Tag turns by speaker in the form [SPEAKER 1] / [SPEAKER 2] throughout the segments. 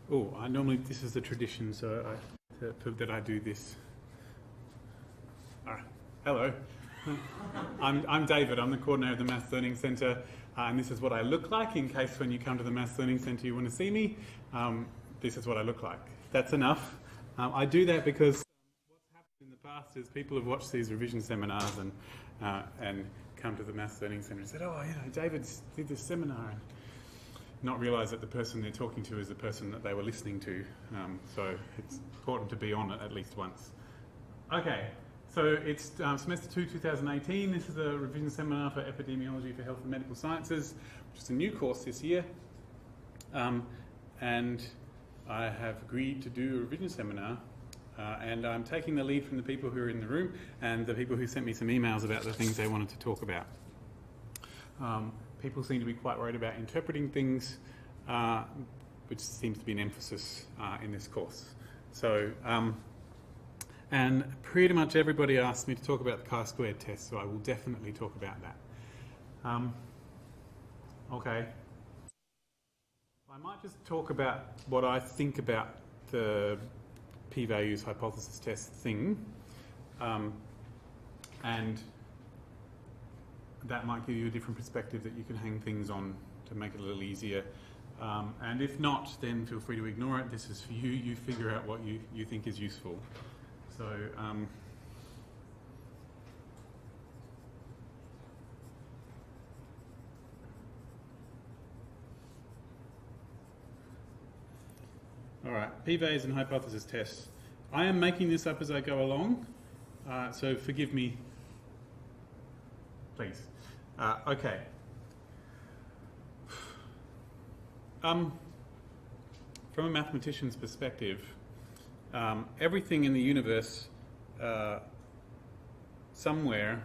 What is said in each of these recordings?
[SPEAKER 1] Oh, normally this is the tradition, so that I do this. Hello, I'm David. I'm the coordinator of the Maths Learning Centre, and this is what I look like. In case when you come to the Maths Learning Centre you want to see me, this is what I look like. That's enough. I do that because what's happened in the past is people have watched these revision seminars and come to the Maths Learning Centre and said, "Oh, you know, David did this seminar," and not realise that the person they're talking to is the person that they were listening to. So it's important to be on it at least once. Okay, so it's semester 2, 2018. This is a revision seminar for Epidemiology for Health and Medical Sciences, which is a new course this year. And I have agreed to do a revision seminar, and I'm taking the lead from the people who are in the room and the people who sent me some emails about the things they wanted to talk about. People seem to be quite worried about interpreting things, which seems to be an emphasis in this course. So, and pretty much everybody asked me to talk about the Chi-Square test, so I will definitely talk about that. Okay. I might just talk about what I think about the p-values hypothesis test thing, and that might give you a different perspective that you can hang things on to make it a little easier. And if not, then feel free to ignore it. This is for you. You figure out what you think is useful. So, all right, p-values and hypothesis tests. I am making this up as I go along, so forgive me, please. Okay. From a mathematician's perspective, everything in the universe somewhere,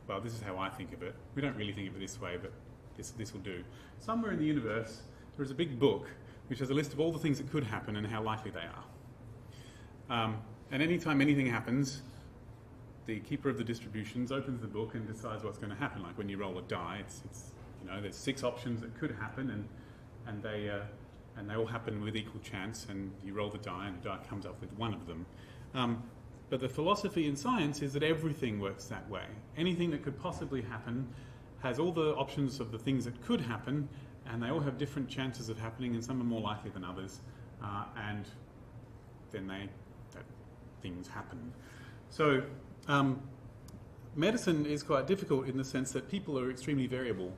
[SPEAKER 1] well, this is how I think of it. We don't really think of it this way, but this will do. Somewhere in the universe, there is a big book which has a list of all the things that could happen and how likely they are. And anytime anything happens, the keeper of the distributions opens the book and decides what's going to happen. Like when you roll a die, it's you know, there's 6 options that could happen, and they all happen with equal chance, and you roll the die and the die comes up with one of them. But the philosophy in science is that everything works that way. Anything that could possibly happen has all the options of the things that could happen, and they all have different chances of happening, and some are more likely than others, and then things happen. So medicine is quite difficult in the sense that people are extremely variable.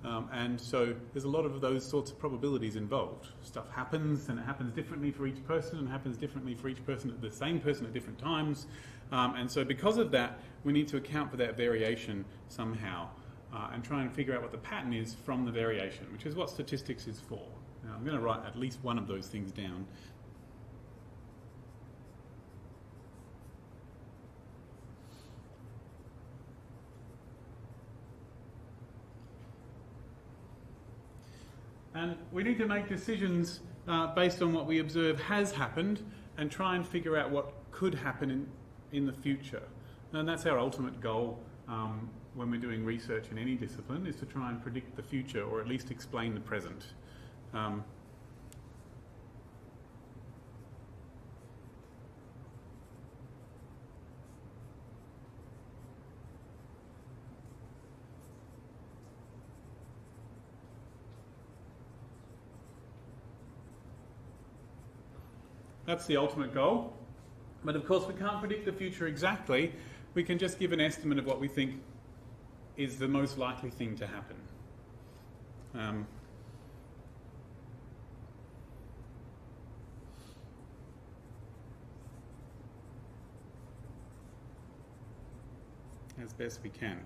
[SPEAKER 1] And so there's a lot of those sorts of probabilities involved. Stuff happens, and it happens differently for each person, and happens differently for each person, the same person at different times. And so because of that, we need to account for that variation somehow, and try and figure out what the pattern is from the variation, which is what statistics is for. Now, I'm going to write at least one of those things down. And we need to make decisions based on what we observe has happened and try and figure out what could happen in the future. And that's our ultimate goal when we're doing research in any discipline, is to try and predict the future, or at least explain the present. That's the ultimate goal. But of course we can't predict the future exactly. We can just give an estimate of what we think is the most likely thing to happen. As best we can.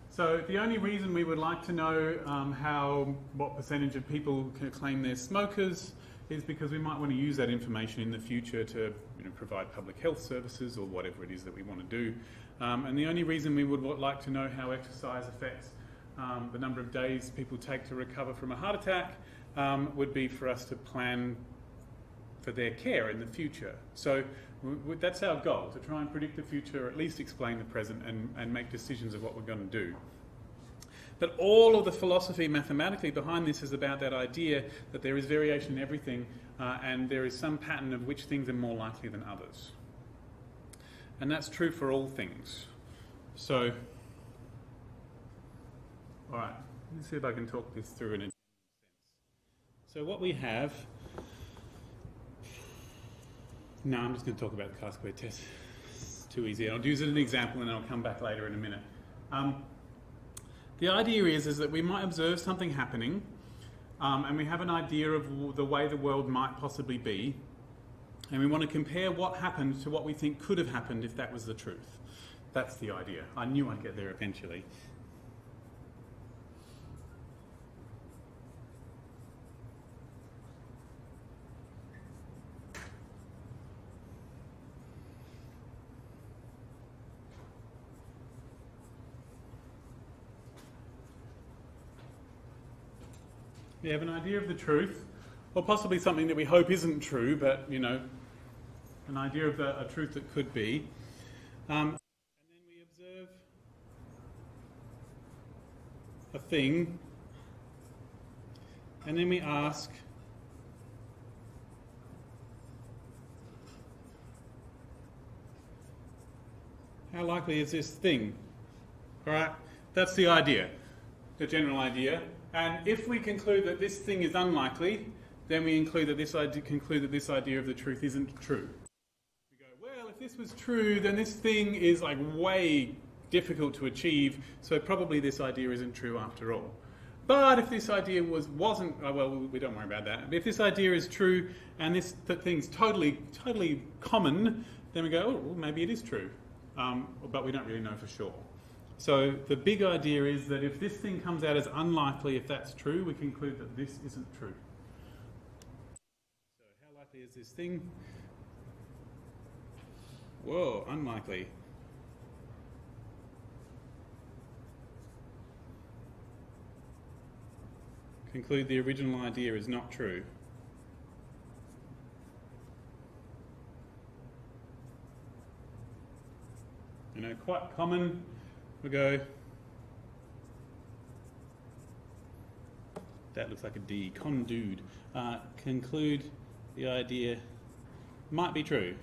[SPEAKER 1] So the only reason we would like to know what percentage of people can claim they're smokers is because we might want to use that information in the future to provide public health services or whatever it is that we want to do. And the only reason we would like to know how exercise affects the number of days people take to recover from a heart attack would be for us to plan for their care in the future. So that's our goal, to try and predict the future, or at least explain the present and make decisions of what we're going to do. But all of the philosophy mathematically behind this is about that idea that there is variation in everything, and there is some pattern of which things are more likely than others. And that's true for all things. So, all right, let's see if I can talk this through in a sense. So what we have... No, I'm just going to talk about the Chi-Square test. It's too easy. I'll use it as an example and I'll come back later in a minute. The idea is that we might observe something happening and we have an idea of the way the world might possibly be, and we want to compare what happened to what we think could have happened if that was the truth. That's the idea. I knew I'd get there eventually. We have an idea of the truth, or possibly something that we hope isn't true, but, you know, an idea of a truth that could be. And then we observe a thing, and then we ask, how likely is this thing? All right, that's the idea, the general idea. And if we conclude that this thing is unlikely, then we conclude that this idea of the truth isn't true. We go, well, if this was true, then this thing is like way difficult to achieve, so probably this idea isn't true after all. But if this idea wasn't, oh, well, we don't worry about that. If this idea is true and this thing's totally common, then we go, oh, well, maybe it is true. But we don't really know for sure. So the big idea is that if this thing comes out as unlikely, if that's true, we conclude that this isn't true. So how likely is this thing? Whoa, unlikely. Conclude the original idea is not true. You know, quite common. We go, that looks like a D, condude. Conclude the idea might be true.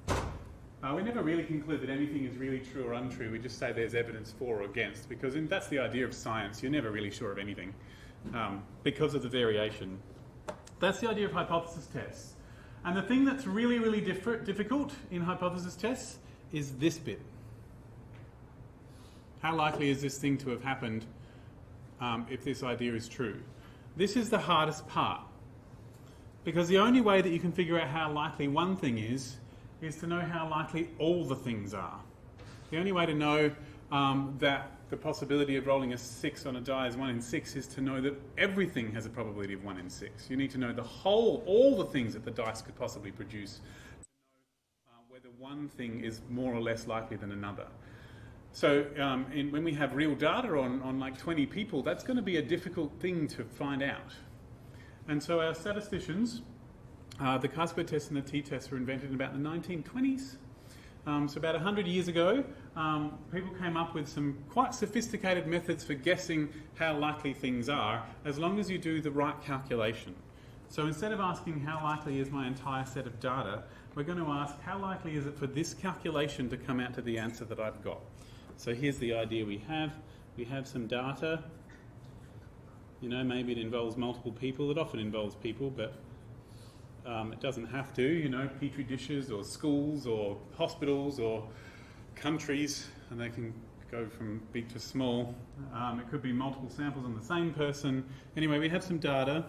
[SPEAKER 1] We never really conclude that anything is really true or untrue. We just say there's evidence for or against, because that's the idea of science. You're never really sure of anything because of the variation. That's the idea of hypothesis tests. And the thing that's really difficult in hypothesis tests is this bit. How likely is this thing to have happened if this idea is true? This is the hardest part, because the only way that you can figure out how likely one thing is to know how likely all the things are. The only way to know that the possibility of rolling a 6 on a die is 1 in 6 is to know that everything has a probability of 1 in 6. You need to know all the things that the dice could possibly produce, whether one thing is more or less likely than another. So when we have real data on like 20 people, that's going to be a difficult thing to find out. And so our statisticians, the Chi-Square test and the t-test were invented in about the 1920s. So about 100 years ago, people came up with some quite sophisticated methods for guessing how likely things are, as long as you do the right calculation. So instead of asking how likely is my entire set of data, we're going to ask how likely is it for this calculation to come out to the answer that I've got. So here's the idea we have. We have some data. You know, maybe it involves multiple people. It often involves people, but it doesn't have to. You know, petri dishes or schools or hospitals or countries, and they can go from big to small. It could be multiple samples on the same person. Anyway, we have some data.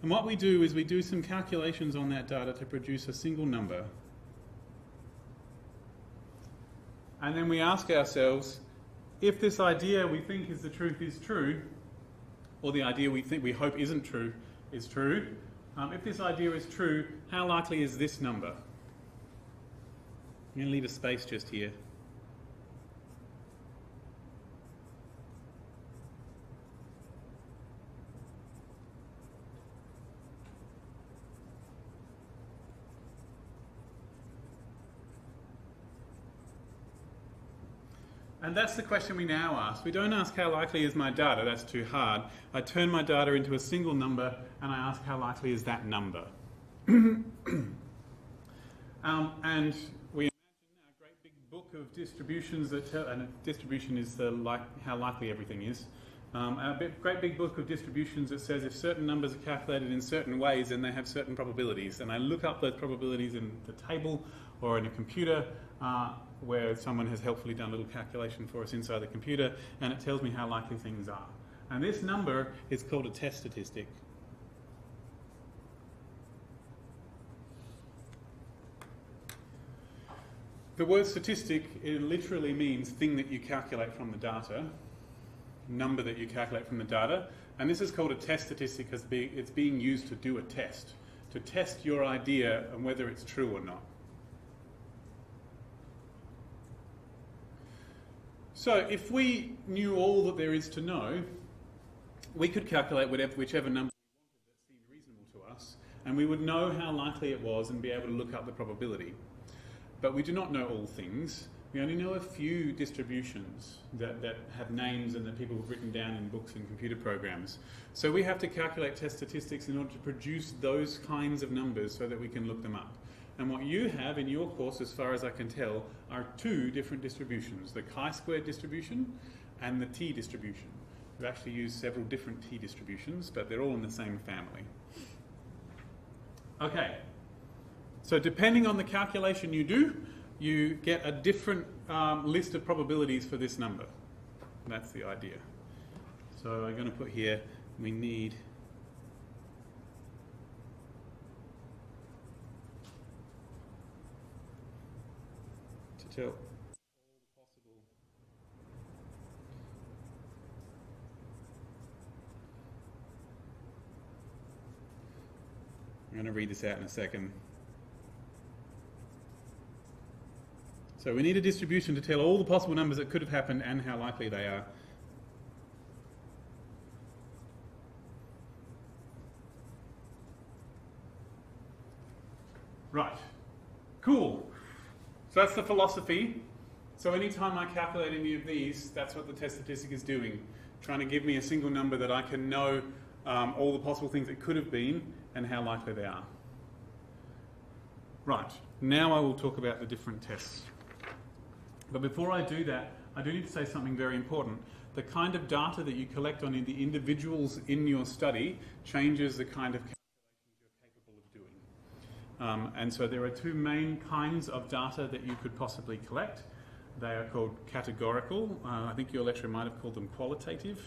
[SPEAKER 1] And what we do is we do some calculations on that data to produce a single number. And then we ask ourselves, if this idea we think is the truth is true, or the idea we hope isn't true is true, if this idea is true, how likely is this number? I'm going to leave a space just here. And that's the question we now ask. We don't ask how likely is my data, that's too hard. I turn my data into a single number and I ask how likely is that number. And we imagine a great big book of distributions that tell, and a distribution is how likely everything is. Great big book of distributions that says if certain numbers are calculated in certain ways, then they have certain probabilities. And I look up those probabilities in the table or in a computer where someone has helpfully done a little calculation for us inside the computer, and it tells me how likely things are. And this number is called a test statistic. The word statistic, it literally means thing that you calculate from the data, number that you calculate from the data, and this is called a test statistic because it's being used to do a test, to test your idea and whether it's true or not. So if we knew all that there is to know, we could calculate whichever number we wanted that seemed reasonable to us, and we would know how likely it was and be able to look up the probability. But we do not know all things. We only know a few distributions that have names and that people have written down in books and computer programs. So we have to calculate test statistics in order to produce those kinds of numbers so that we can look them up. And what you have in your course, as far as I can tell, are two different distributions, the Chi-Square distribution and the T distribution. We've actually used several different T distributions, but they're all in the same family. Okay, so depending on the calculation you do, you get a different list of probabilities for this number. That's the idea. So I'm going to put here, we need to tell all the possible I'm going to read this out in a second. So we need a distribution to tell all the possible numbers that could have happened and how likely they are. Right. Cool. So that's the philosophy. So anytime I calculate any of these, that's what the test statistic is doing. Trying to give me a single number that I can know all the possible things it could have been and how likely they are. Right. Now I will talk about the different tests. But before I do that, I do need to say something very important. The kind of data that you collect on the individuals in your study changes the kind of calculations you're capable of doing. And so there are two main kinds of data that you could possibly collect. They are called categorical. I think your lecturer might have called them qualitative.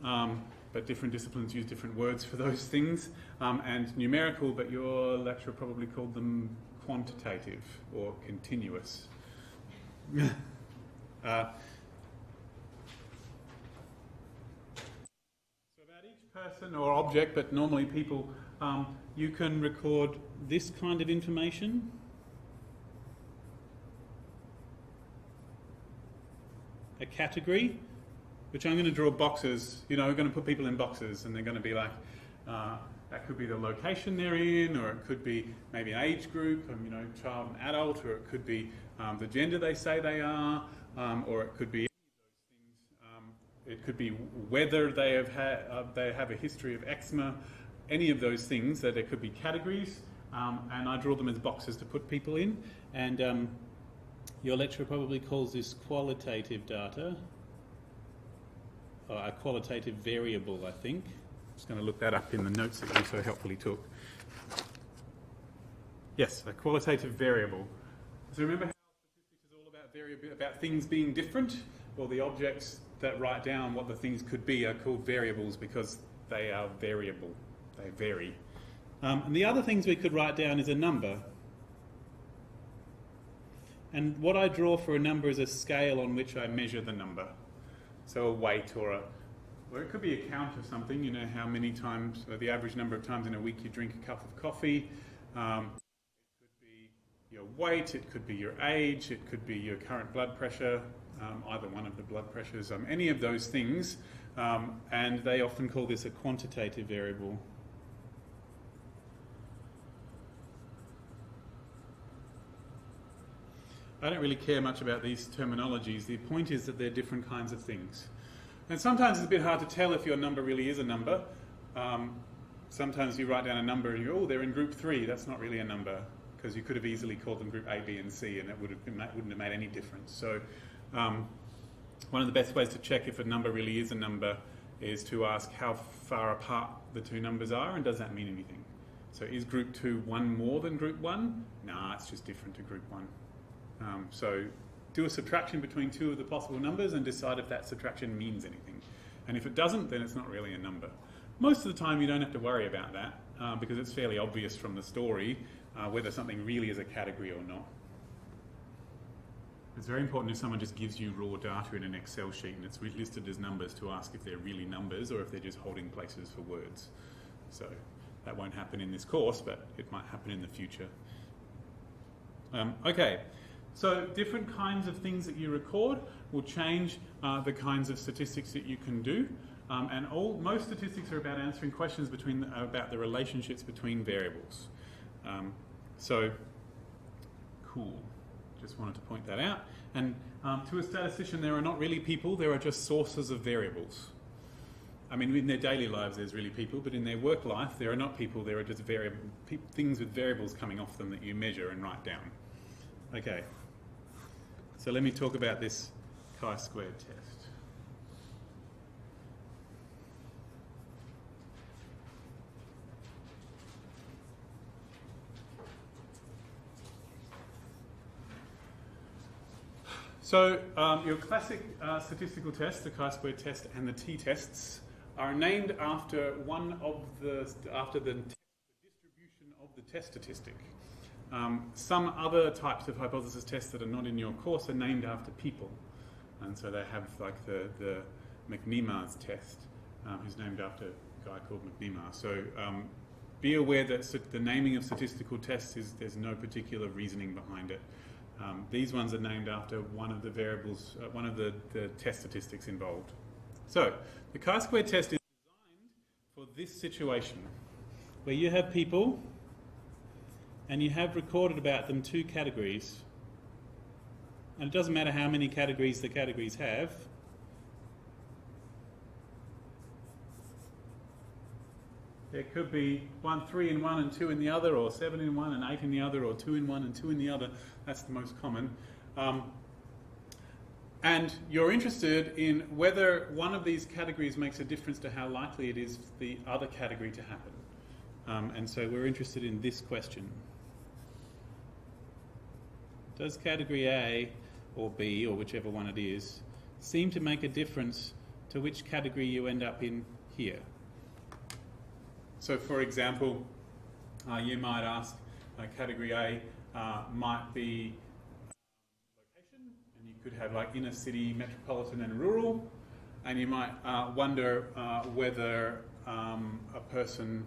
[SPEAKER 1] But different disciplines use different words for those things. And numerical, but your lecturer probably called them quantitative or continuous. So about each person or object, but normally people, you can record this kind of information. A category, which I'm going to draw boxes. You know, we're going to put people in boxes and they're going to be like, that could be the location they're in, or it could be maybe an age group, you know, child and adult, or it could be the gender they say they are, or it could be any of those things. It could be whether they have a history of eczema, any of those things. That there could be categories, and I draw them as boxes to put people in. And your lecturer probably calls this qualitative data, or a qualitative variable, I think. Just going to look that up in the notes that you so helpfully took. Yes, a qualitative variable. So remember how statistics is all about things being different? Well, the objects that write down what the things could be are called variables because they are variable. They vary. And the other things we could write down is a number. And what I draw for a number is a scale on which I measure the number. So a weight or it could be a count of something, you know, how many times, or the average number of times in a week you drink a cup of coffee. It could be your weight, it could be your age, it could be your current blood pressure, either one of the blood pressures, any of those things. And they often call this a quantitative variable. I don't really care much about these terminologies. The point is that they're different kinds of things. And sometimes it's a bit hard to tell if your number really is a number. Sometimes you write down a number and you go, oh, they're in group 3. That's not really a number, because you could have easily called them group A, B, and C, and that wouldn't have made any difference. So one of the best ways to check if a number really is a number is to ask how far apart the two numbers are, and does that mean anything? So is group 2 one more than group 1? Nah, it's just different to group 1. So do a subtraction between two of the possible numbers and decide if that subtraction means anything. And if it doesn't, then it's not really a number. Most of the time you don't have to worry about that because it's fairly obvious from the story whether something really is a category or not. It's very important if someone just gives you raw data in an Excel sheet and it's listed as numbers to ask if they're really numbers or if they're just holding places for words. So that won't happen in this course, but it might happen in the future. Okay, so different kinds of things that you record will change the kinds of statistics that you can do. And most statistics are about answering questions about the relationships between variables. So, cool. Just wanted to point that out. And to a statistician, there are not really people, there are just sources of variables. I mean, in their daily lives, there's really people, but in their work life, there are not people, there are just things with variables coming off them that you measure and write down. Okay. So let me talk about this chi-square test. So your classic statistical tests, the chi-square test and the t-tests, are named after the distribution of the test statistic. Some other types of hypothesis tests that are not in your course are named after people, and so they have like the McNemar's test, who's named after a guy called McNemar. So be aware that the naming of statistical tests there's no particular reasoning behind it. These ones are named after one of the variables, one of the test statistics involved. So the chi-square test is designed for this situation, where you have people and you have recorded about them two categories. And it doesn't matter how many categories the categories have. There could be 3 in one and 2 in the other, or 7 in one and 8 in the other, or 2 in one and 2 in the other. That's the most common. And you're interested in whether one of these categories makes a difference to how likely it is for the other category to happen. And so we're interested in this question. Does category A or B, or whichever one it is, seem to make a difference to which category you end up in here? So for example, you might ask, category A might be location, and you could have like inner city, metropolitan and rural, and you might wonder whether a person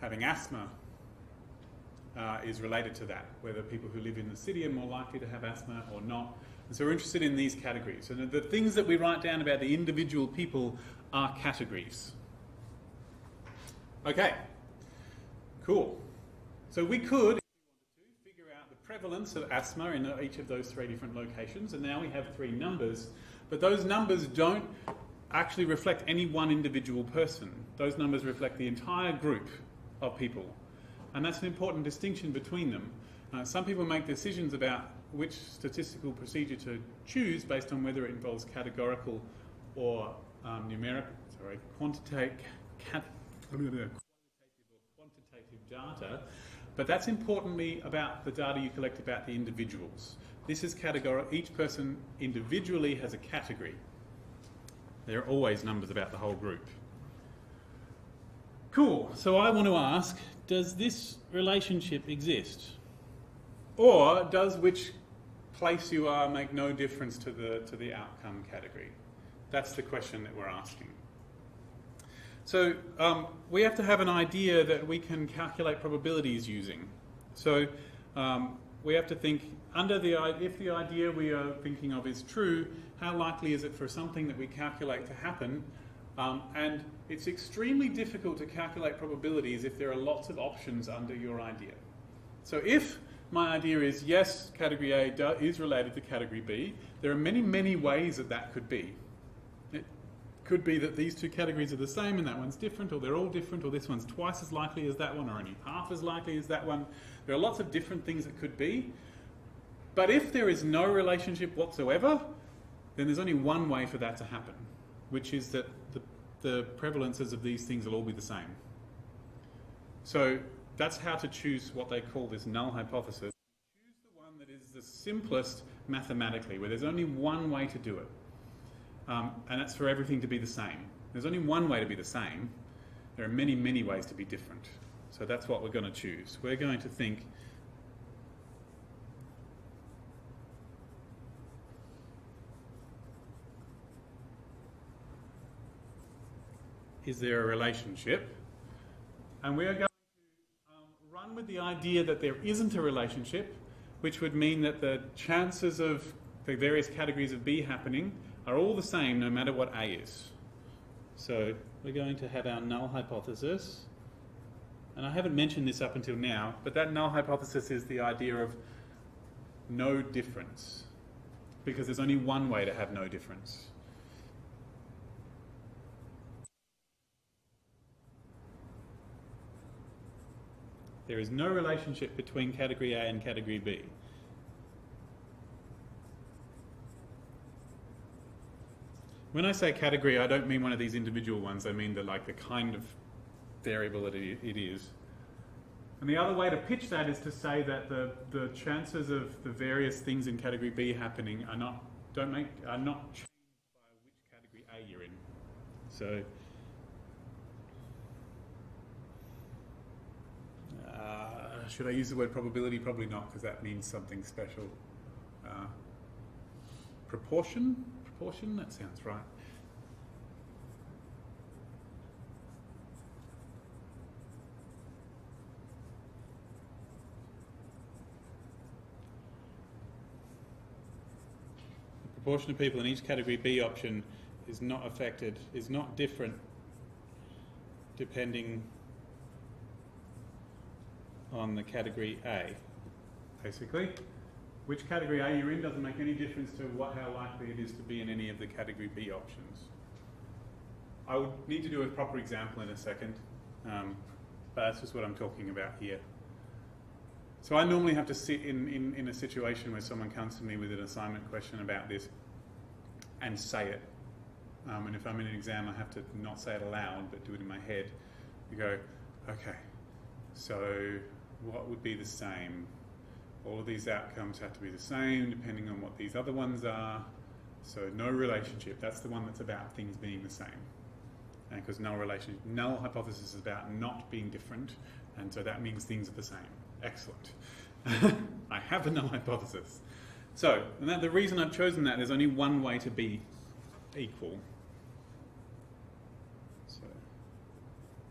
[SPEAKER 1] having asthma is related to that, whether people who live in the city are more likely to have asthma or not. And so we're interested in these categories. And the things that we write down about the individual people are categories. Okay, cool. So we could, if we wanted to, figure out the prevalence of asthma in each of those 3 different locations, and now we have 3 numbers, but those numbers don't actually reflect any one individual person. Those numbers reflect the entire group of people, and that's an important distinction between them. Some people make decisions about which statistical procedure to choose based on whether it involves categorical or quantitative data, but that's importantly about the data you collect about the individuals. This is categorical. Each person individually has a category. There are always numbers about the whole group. Cool. So I want to ask, does this relationship exist? Or does which place you are make no difference to the outcome category? That's the question that we're asking. So we have to have an idea that we can calculate probabilities using. So we have to think, if the idea we are thinking of is true, how likely is it for something that we calculate to happen? And it's extremely difficult to calculate probabilities if there are lots of options under your idea. So if my idea is, yes, category A is related to category B. There are many, many ways that that could be. It could be that these two categories are the same and that one's different, or they're all different, or this one's twice as likely as that one, or only half as likely as that one. There are lots of different things it could be. But if there is no relationship whatsoever, then there's only one way for that to happen, which is that the prevalences of these things will all be the same. So that's how to choose what they call this null hypothesis. Choose the one that is the simplest mathematically, where there's only one way to do it. And that's for everything to be the same. There's only one way to be the same. There are many, many ways to be different. So that's what we're going to choose. We're going to think, is there a relationship? And we are going to run with the idea that there isn't a relationship, which would mean that the chances of the various categories of B happening are all the same no matter what A is. So we're going to have our null hypothesis. And I haven't mentioned this up until now, but that null hypothesis is the idea of no difference, because there's only one way to have no difference. There is no relationship between category A and category B. When I say category, I don't mean one of these individual ones. I mean the kind of variable that it is. And the other way to pitch that is to say that the chances of the various things in category B happening are not changed by which category A you're in. So should I use the word probability? Probably not, because that means something special. Proportion? Proportion? That sounds right. The proportion of people in each category B option is not affected, is not different depending on the category A, basically. Which category A you're in doesn't make any difference to how likely it is to be in any of the category B options. I would need to do a proper example in a second, but that's just what I'm talking about here. So I normally have to sit in a situation where someone comes to me with an assignment question about this and say it. And if I'm in an exam, I have to not say it aloud, but do it in my head. You go, okay, so what would be the same? All of these outcomes have to be the same depending on what these other ones are. So no relationship. That's the one that's about things being the same. And because null hypothesis is about not being different, and so that means things are the same. Excellent. I have a null hypothesis. So, and the reason I've chosen that, there's only one way to be equal. So,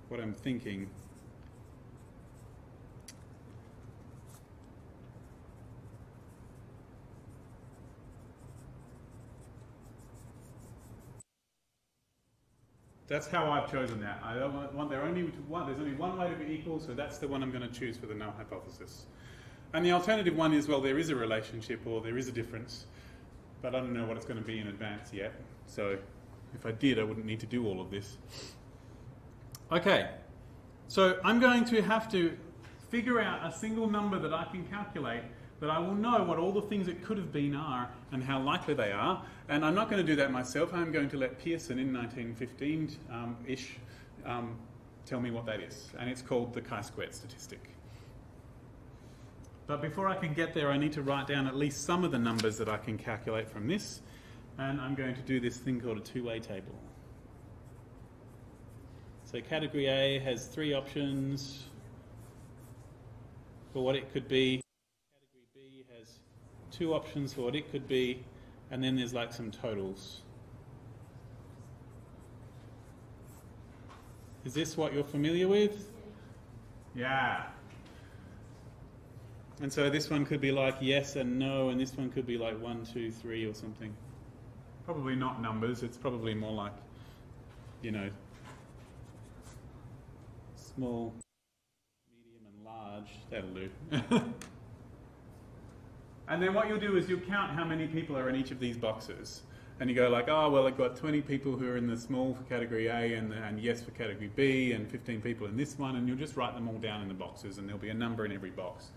[SPEAKER 1] what I'm thinking, that's how I've chosen that. I don't want there's only one way to be equal, so that's the one I'm going to choose for the null hypothesis. And the alternative one is, well, there is a relationship or there is a difference, but I don't know what it's going to be in advance yet. So if I did, I wouldn't need to do all of this. Okay, so I'm going to have to figure out a single number that I can calculate, that I will know what all the things it could have been are and how likely they are. And I'm not going to do that myself. I'm going to let Pearson in 1915-ish tell me what that is. And it's called the Chi-Square Statistic. But before I can get there, I need to write down at least some of the numbers that I can calculate from this. And I'm going to do this thing called a two-way table. So category A has 3 options for what it could be. Category B has 2 options for what it could be. And then there's like some totals. Is this what you're familiar with? Yeah. And so this one could be like yes and no, and this one could be like 1, 2, 3 or something. Probably not numbers, it's probably more like, you know, small, medium and large. That'll do. And then what you'll do is you'll count how many people are in each of these boxes. And you go like, oh, well, I've got 20 people who are in the small for category A and yes for category B and 15 people in this one, and you'll just write them all down in the boxes, and there'll be a number in every box.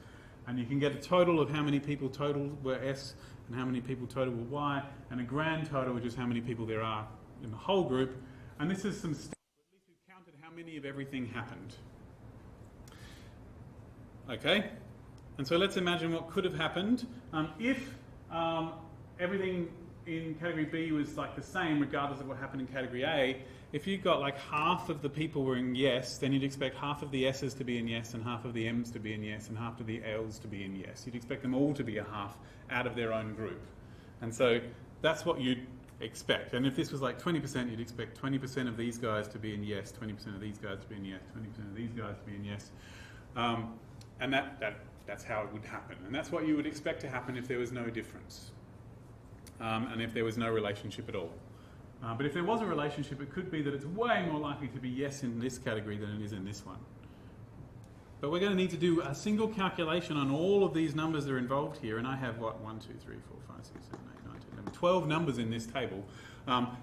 [SPEAKER 1] And you can get a total of how many people total were S and how many people total were Y, and a grand total, which is how many people there are in the whole group. And this is some stats, at least we've counted how many of everything happened. Okay? And so let's imagine what could have happened if everything in category B was like the same regardless of what happened in category A. If you got like half of the people were in yes, then you'd expect half of the S's to be in yes and half of the M's to be in yes and half of the L's to be in yes. You'd expect them all to be a half out of their own group. And so that's what you'd expect. And if this was like 20%, you'd expect 20% of these guys to be in yes, 20% of these guys to be in yes, 20% of these guys to be in yes. And that's how it would happen. And that's what you would expect to happen if there was no difference. And if there was no relationship at all. But if there was a relationship, it could be that it's way more likely to be yes in this category than it is in this one. But we're going to need to do a single calculation on all of these numbers that are involved here. And I have, what, 1, 2, 3, 4, 5, 6, 7, 8, 9, 10, 11, 12 numbers in this table.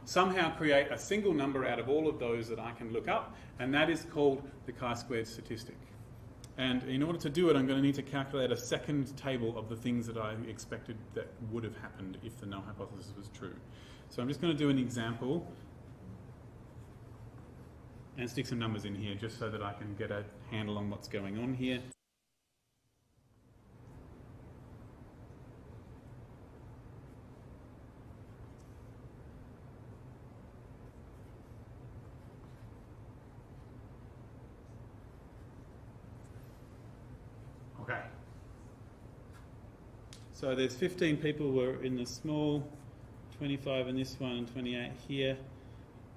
[SPEAKER 1] Somehow create a single number out of all of those that I can look up. And that is called the Chi-Square Statistic. And in order to do it, I'm going to need to calculate a second table of the things that I expected that would have happened if the null hypothesis was true. So I'm just going to do an example and stick some numbers in here just so that I can get a handle on what's going on here. Okay. So there's 15 people who are in the small, 25 in this one, and 28 here.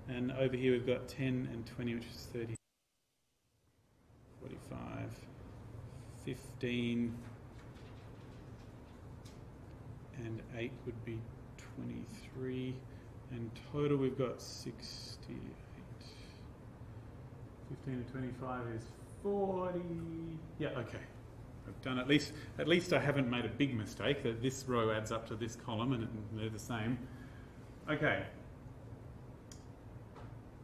[SPEAKER 1] And over here we've got 10 and 20, which is 30, 45, 15, and 8 would be 23. And total we've got 68. 15 and 25 is 40. Yeah, okay. I've done at least I haven't made a big mistake, that this row adds up to this column and they're the same. Okay.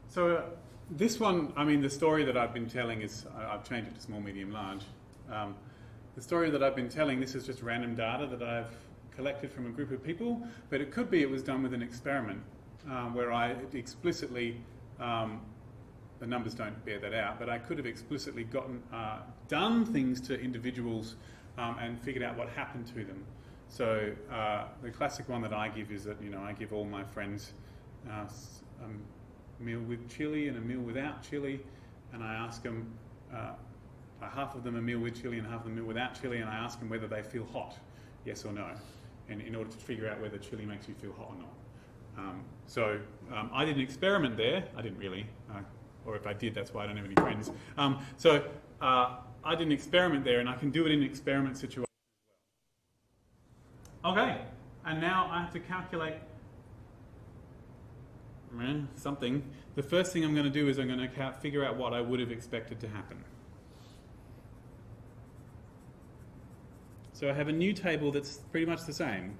[SPEAKER 1] So this one, I mean, the story that I've been telling is, I've changed it to small, medium, large. The story that I've been telling, this is just random data that I've collected from a group of people, but it could be it was done with an experiment where I explicitly, the numbers don't bear that out, but I could have explicitly done things to individuals and figured out what happened to them. So the classic one that I give is that, I give all my friends a meal with chili and a meal without chili, and I ask them, half of them a meal with chili and half of them a meal without chili, and I ask them whether they feel hot, yes or no, and in order to figure out whether chili makes you feel hot or not. I did an experiment there. I didn't really. Or if I did, that's why I don't have any friends. I did an experiment there, and I can do it in an experiment situation as well. Okay, and now I have to calculate something. The first thing I'm going to do is I'm going to figure out what I would have expected to happen. So I have a new table that's pretty much the same.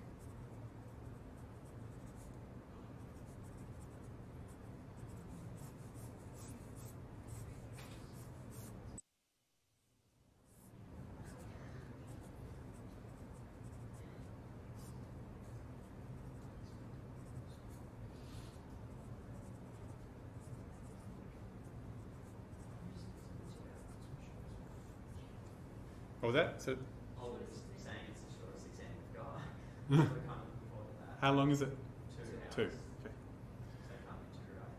[SPEAKER 1] What was that? So,
[SPEAKER 2] oh, but it's saying it's the shortest exam we've got. So we can't afford that.
[SPEAKER 1] How long is it?
[SPEAKER 2] 2
[SPEAKER 1] 2.
[SPEAKER 2] hours.
[SPEAKER 1] Okay.
[SPEAKER 2] So it can't be too right,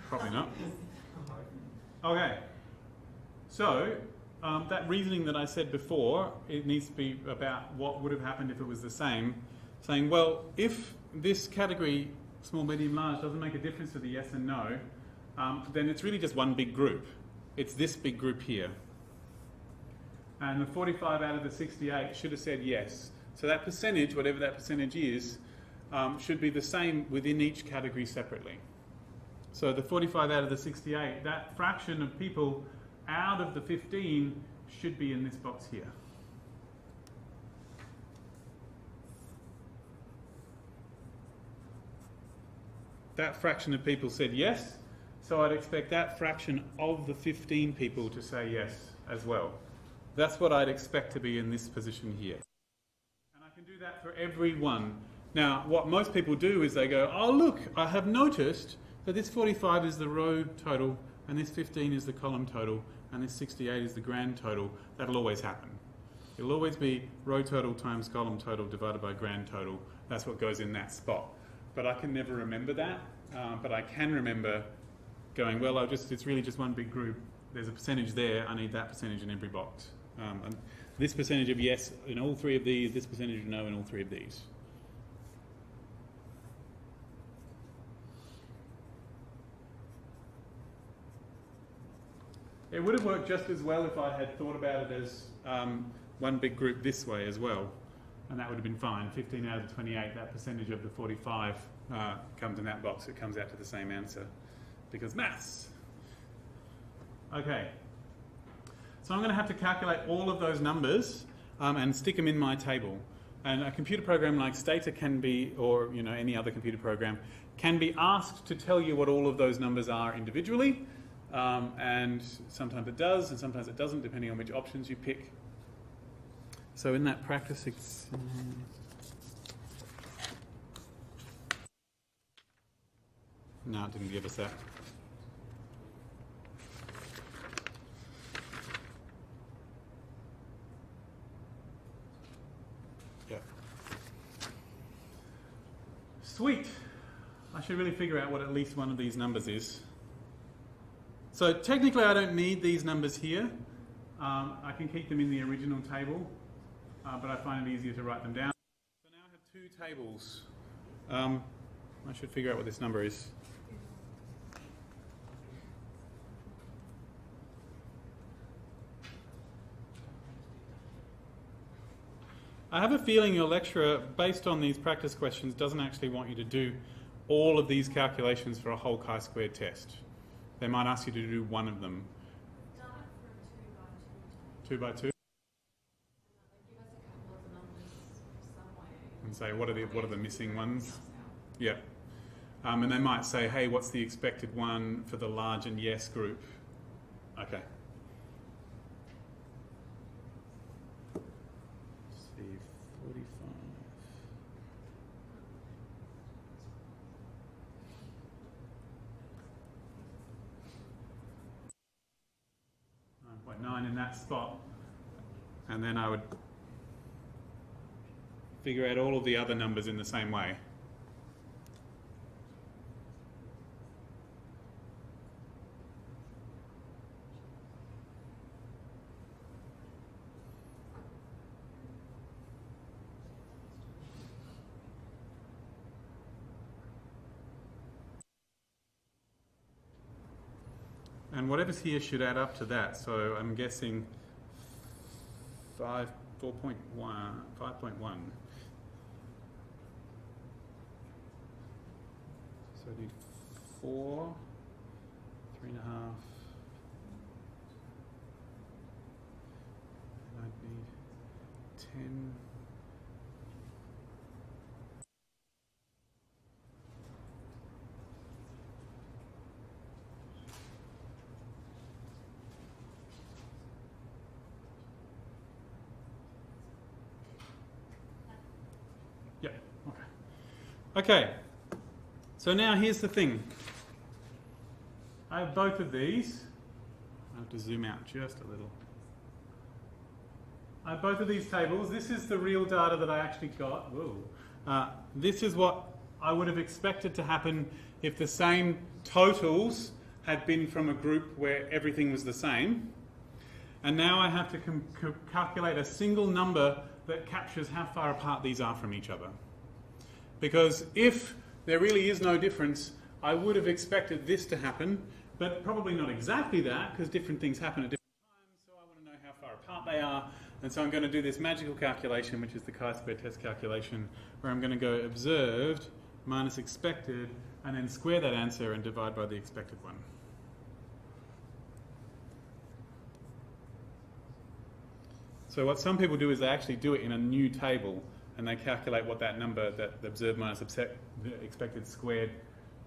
[SPEAKER 1] Probably not. Okay. So, that reasoning that I said before, it needs to be about what would have happened if it was the same. Saying, well, if this category, small, medium, large, doesn't make a difference to the yes and no, then it's really just one big group. It's this big group here. And the 45 out of the 68 should have said yes. So that percentage, whatever that percentage is, should be the same within each category separately. So the 45 out of the 68, that fraction of people out of the 15 should be in this box here. that fraction of people said yes, so I'd expect that fraction of the 15 people to say yes as well. That's what I'd expect to be in this position here. And I can do that for every one. Now, what most people do is they go, oh look, I have noticed that this 45 is the row total, and this 15 is the column total, and this 68 is the grand total. That'll always happen. It'll always be row total times column total divided by grand total. That's what goes in that spot. But I can never remember that. But I can remember going, well, it's really just one big group. There's a percentage there. I need that percentage in every box. And this percentage of yes in all three of these, this percentage of no in all three of these. It would have worked just as well if I had thought about it as one big group this way as well, and that would have been fine. 15 out of 28, that percentage of the 45 comes in that box. It comes out to the same answer, because maths. Okay, so I'm going to have to calculate all of those numbers and stick them in my table. And a computer program like Stata can be, or any other computer program, can be asked to tell you what all of those numbers are individually. And sometimes it does, and sometimes it doesn't, depending on which options you pick. So in that practice, no, it didn't give us that. Yeah. Sweet. I should really figure out what at least one of these numbers is. So technically I don't need these numbers here. I can keep them in the original table, but I find it easier to write them down. So now I have two tables. I should figure out what this number is. I have a feeling your lecturer, based on these practice questions, doesn't actually want you to do all of these calculations for a whole chi-square test. They might ask you to do one of them.
[SPEAKER 3] Done it for
[SPEAKER 1] 2 by 2?
[SPEAKER 3] give us a couple of numbers somewhere.
[SPEAKER 1] And say, what are the missing ones? Yeah. And they might say, hey, what's the expected one for the large and yes group? Okay. Let's see, 45. .9 in that spot, and then I would figure out all of the other numbers in the same way. And whatever's here should add up to that. So I'm guessing 4.1. So I need 4, 3.5. And I'd need 10. Okay, so now here's the thing. I have both of these. I have to zoom out just a little. I have both of these tables. This is the real data that I actually got. Whoa. This is what I would have expected to happen if the same totals had been from a group where everything was the same. And now I have to calculate a single number that captures how far apart these are from each other. Because if there really is no difference, I would have expected this to happen, but probably not exactly that, because different things happen at different times, so I want to know how far apart they are. And so I'm going to do this magical calculation, which is the chi-square test calculation, where I'm going to go observed minus expected, and then square that answer and divide by the expected one. So what some people do is they actually do it in a new table, and they calculate what that number, that the observed minus expected squared,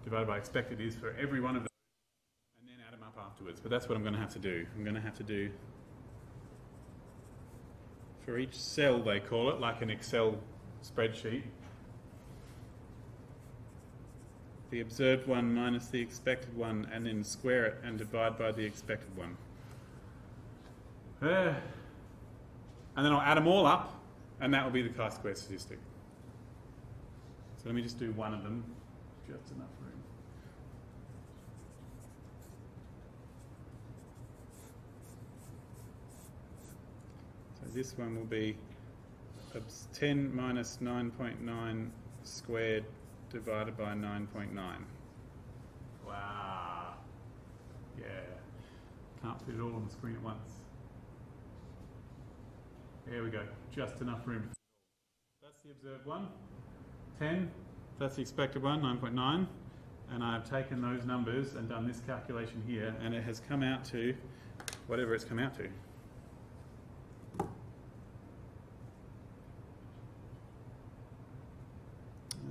[SPEAKER 1] divided by expected is for every one of those, and then add them up afterwards. But that's what I'm going to have to do. I'm going to have to do, for each cell they call it, like an Excel spreadsheet, the observed one minus the expected one, and then square it and divide by the expected one. And then I'll add them all up, and that will be the chi-square statistic. So let me just do one of them, just enough room. So this one will be 10 minus 9.9 squared divided by 9.9. Wow. Yeah. Can't fit it all on the screen at once. There we go. Just enough room. That's the observed one. 10. That's the expected one, 9.9. And I've taken those numbers and done this calculation here, and it has come out to whatever it's come out to.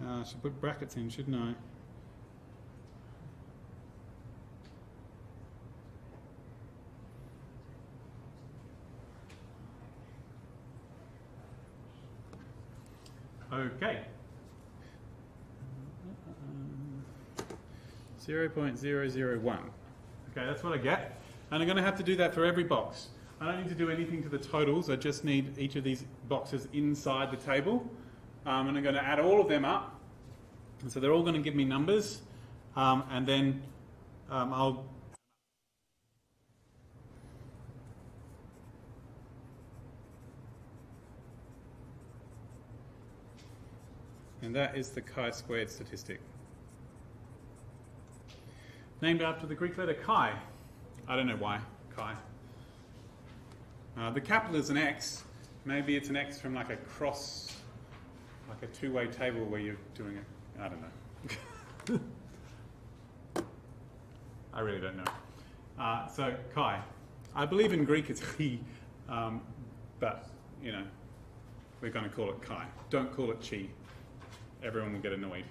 [SPEAKER 1] I should put brackets in, shouldn't I? Okay. 0.001. Okay, that's what I get. And I'm going to have to do that for every box. I don't need to do anything to the totals. I just need each of these boxes inside the table. And I'm going to add all of them up. And so they're all going to give me numbers. And then I'll... And that is the chi-squared statistic. Named after the Greek letter chi. I don't know why, chi. The capital is an X. Maybe it's an X from like a cross, like a two-way table where you're doing it. I don't know. I really don't know. So chi. I believe in Greek it's chi, but you know, we're going to call it chi. Don't call it chi. Everyone will get annoyed.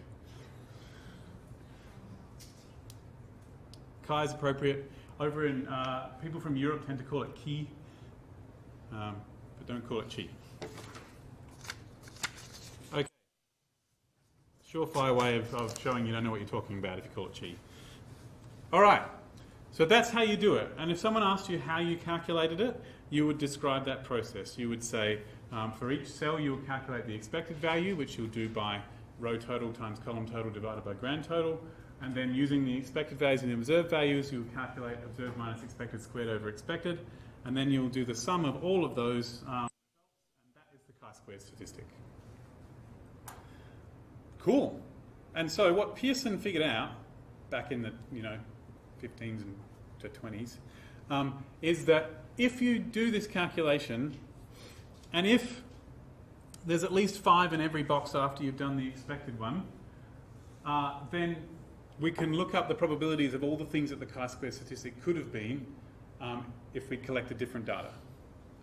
[SPEAKER 1] Chi is appropriate. Over in people from Europe tend to call it ki, but don't call it chi. Okay. Surefire way of showing you don't know what you're talking about if you call it chi. All right. So that's how you do it. And if someone asked you how you calculated it, you would describe that process. You would say for each cell you will calculate the expected value, which you'll do by row total times column total divided by grand total. And then using the expected values and the observed values, you'll calculate observed minus expected squared over expected. And then you'll do the sum of all of those, and that is the chi-squared statistic. Cool. And so what Pearson figured out back in the 15s and to 20s is that if you do this calculation, and if there's at least 5 in every box after you've done the expected one, then we can look up the probabilities of all the things that the chi-square statistic could have been if we collected different data.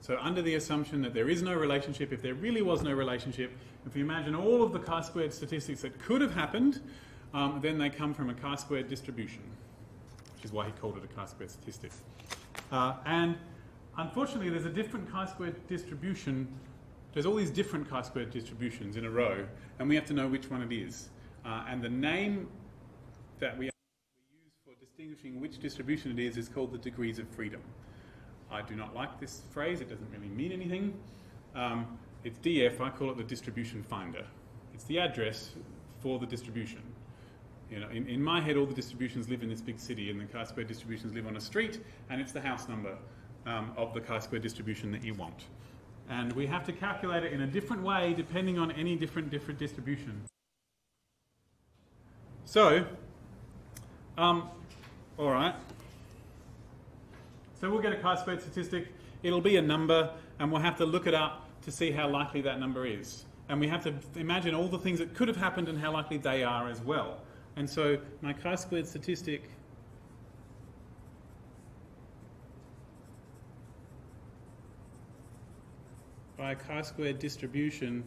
[SPEAKER 1] So under the assumption that there is no relationship, if there really was no relationship, if we imagine all of the chi-squared statistics that could have happened, then they come from a chi-squared distribution, which is why he called it a chi-squared statistic. And unfortunately, there's a different chi-squared distribution. There's all these different chi-squared distributions in a row, and we have to know which one it is. And the name that we use for distinguishing which distribution it is called the degrees of freedom. I do not like this phrase. It doesn't really mean anything. It's DF. I call it the distribution finder. It's the address for the distribution. You know, in my head, all the distributions live in this big city, and the chi-square distributions live on a street, and it's the house number of the chi-square distribution that you want. And we have to calculate it in a different way depending on any different distribution. So, all right. So we'll get a chi-squared statistic. It'll be a number, and we'll have to look it up to see how likely that number is. And we have to imagine all the things that could have happened and how likely they are as well. And so my chi-squared statistic by a chi-squared distribution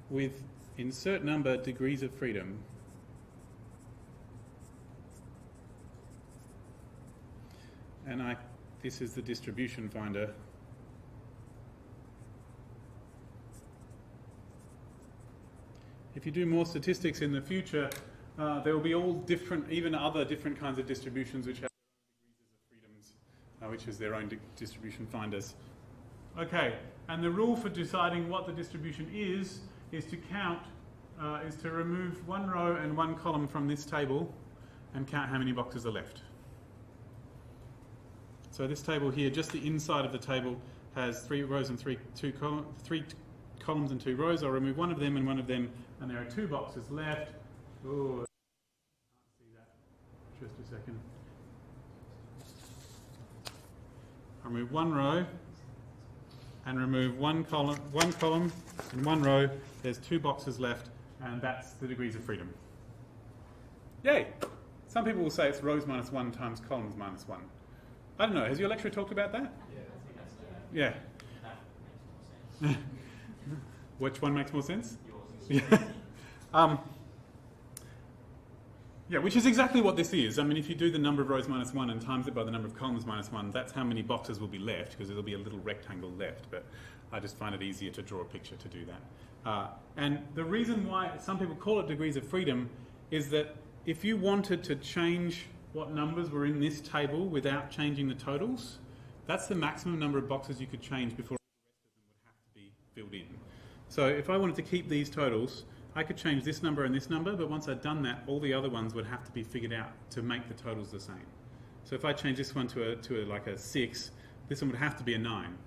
[SPEAKER 1] with insert number, degrees of freedom. And this is the distribution finder. If you do more statistics in the future, there will be all different, even other different kinds of distributions which have their own degrees of freedoms, which is their own distribution finders. Okay, and the rule for deciding what the distribution is to count, is to remove one row and one column from this table and count how many boxes are left. So this table here, just the inside of the table, has 3 rows and 3 columns and 2 rows. I'll remove one of them and one of them, and there are 2 boxes left. Oh, I can't see that. Just a second. I'll remove one row and remove one column and one row. There's 2 boxes left, and that's the degrees of freedom. Yay! Some people will say it's rows minus 1 times columns minus 1. I don't know, has your lecturer talked about that?
[SPEAKER 2] Yeah, I think that's
[SPEAKER 1] Yeah.
[SPEAKER 2] that makes more sense.
[SPEAKER 1] Which one makes more sense?
[SPEAKER 2] Yours is
[SPEAKER 1] Yeah, which is exactly what this is. I mean, if you do the number of rows minus 1 and times it by the number of columns minus 1, that's how many boxes will be left, because there'll be a little rectangle left. But I just find it easier to draw a picture to do that. And the reason why some people call it degrees of freedom is that if you wanted to change what numbers were in this table without changing the totals, that's the maximum number of boxes you could change before the rest of them would have to be filled in. So if I wanted to keep these totals, I could change this number and this number, but once I'd done that, all the other ones would have to be figured out to make the totals the same. So if I change this one to like a 6, this one would have to be a 9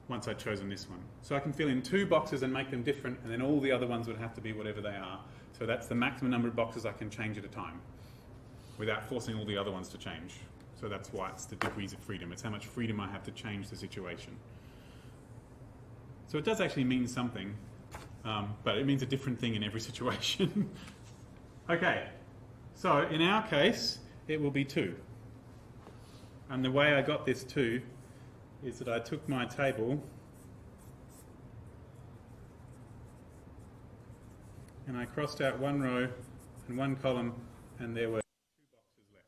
[SPEAKER 1] once I'd chosen this one. So I can fill in 2 boxes and make them different, and then all the other ones would have to be whatever they are. So that's the maximum number of boxes I can change at a time without forcing all the other ones to change. So that's why it's the degrees of freedom. It's how much freedom I have to change the situation. So it does actually mean something, but it means a different thing in every situation. Okay, so in our case, it will be 2. And the way I got this 2 is that I took my table and I crossed out one row and one column, and there were 2 boxes left.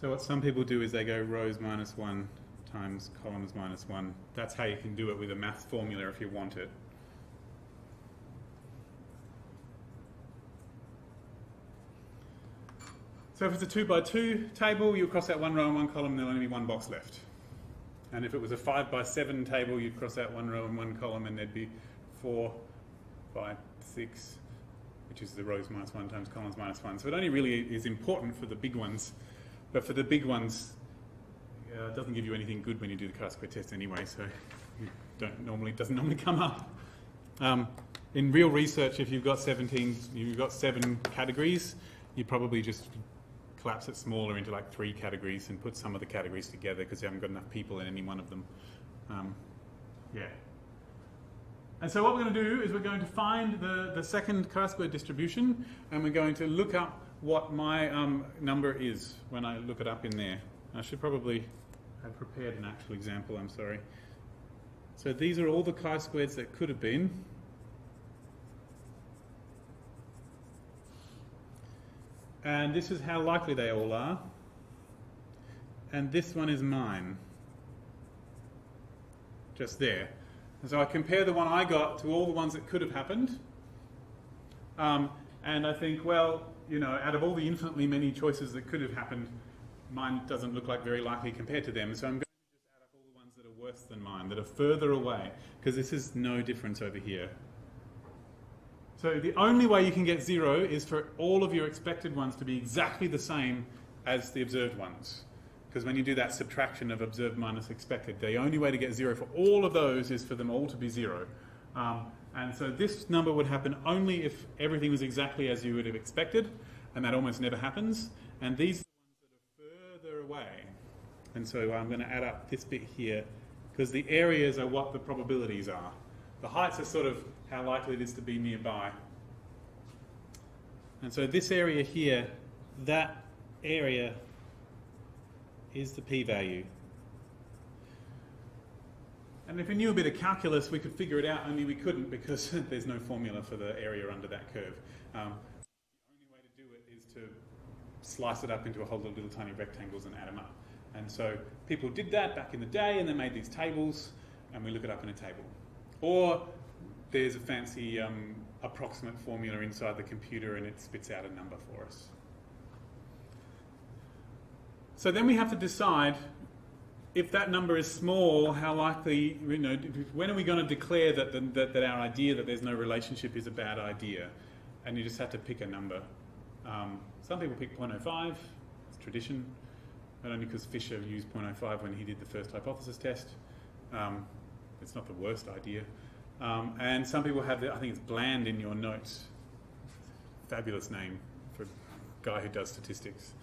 [SPEAKER 1] So what some people do is they go rows minus 1 times columns minus 1. That's how you can do it with a math formula if you want it. So if it's a 2 by 2 table, you cross out one row and one column, there'll only be 1 box left. And if it was a 5 by 7 table, you'd cross out one row and one column, and there'd be 4 by 6, which is the rows minus 1 times columns minus 1. So it only really is important for the big ones, but for the big ones, it doesn't give you anything good when you do the Chi-Square test anyway, so it doesn't normally come up. In real research, if you've got 7 categories, you probably just collapse it smaller into like 3 categories and put some of the categories together because you haven't got enough people in any one of them. Yeah. And so what we're going to do is we're going to find the second Chi-Square distribution, and we're going to look up what my number is when I look it up in there. I should probably have prepared an actual example, I'm sorry. So these are all the chi-squareds that could have been. And this is how likely they all are. And this one is mine. Just there. And so I compare the one I got to all the ones that could have happened. And I think, well, you know, out of all the infinitely many choices that could have happened, mine doesn't look like very likely compared to them. So I'm going to just add up all the ones that are worse than mine, that are further away, because this is no difference over here. So the only way you can get 0 is for all of your expected ones to be exactly the same as the observed ones. Because when you do that subtraction of observed minus expected, the only way to get 0 for all of those is for them all to be 0. And so this number would happen only if everything was exactly as you would have expected, and that almost never happens. And these are the ones that are further away. And so I'm going to add up this bit here, because the areas are what the probabilities are. The heights are sort of how likely it is to be nearby. And so this area here that area is the p-value. And if we knew a bit of calculus, we could figure it out, only we couldn't because there's no formula for the area under that curve. The only way to do it is to slice it up into a whole lot of little tiny rectangles and add them up. And so people did that back in the day, and they made these tables, and we look it up in a table. Or there's a fancy approximate formula inside the computer, and it spits out a number for us. So then we have to decide if that number is small, how likely, when are we going to declare that our idea that there's no relationship is a bad idea? And you just have to pick a number. Some people pick 0.05, it's tradition, not only because Fisher used 0.05 when he did the first hypothesis test. It's not the worst idea. And some people have, I think it's Bland in your notes. Fabulous name for a guy who does statistics.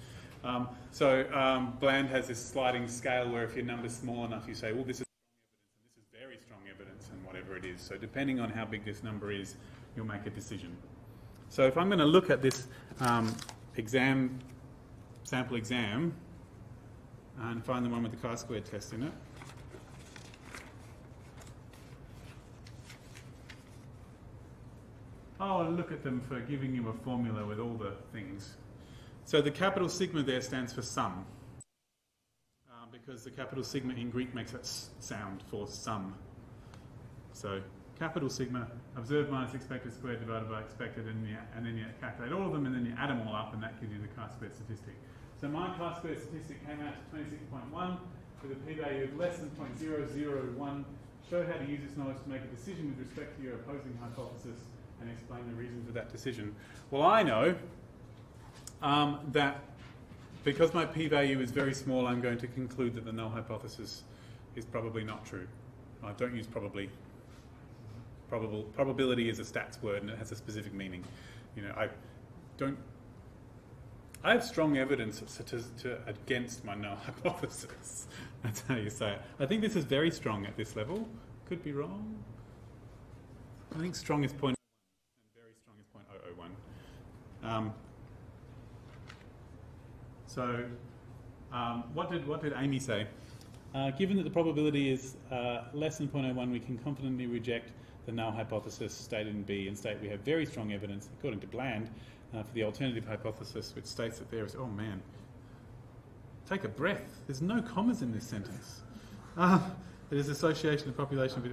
[SPEAKER 1] Bland has this sliding scale where if your number's small enough, you say, well, this is strong evidence, and this is very strong evidence, and whatever it is. So depending on how big this number is, you'll make a decision. So if I'm going to look at this sample exam, and find the one with the chi-square test in it, I'll look at them for giving you a formula with all the things. So the capital sigma there stands for sum, because the capital sigma in Greek makes that sound for sum. So capital sigma, observed minus expected squared divided by expected, and then you calculate all of them, and then you add them all up, and that gives you the chi-square statistic. So my chi-square statistic came out to 26.1 with a p-value of less than 0.001. Show how to use this knowledge to make a decision with respect to your opposing hypothesis and explain the reason for that decision. Well, I know that because my p-value is very small, I'm going to conclude that the null hypothesis is probably not true. I don't use probably. Probability is a stats word, and it has a specific meaning. I have strong evidence against my null hypothesis. That's how you say it. I think this is very strong at this level. Could be wrong. I think strong is 0.01 and very strong is 0.001. What did Amy say? Given that the probability is less than 0.01, we can confidently reject the null hypothesis stated in B and state we have very strong evidence, according to Bland, for the alternative hypothesis, which states that there is... Oh, man. Take a breath. There's no commas in this sentence. There's association of population...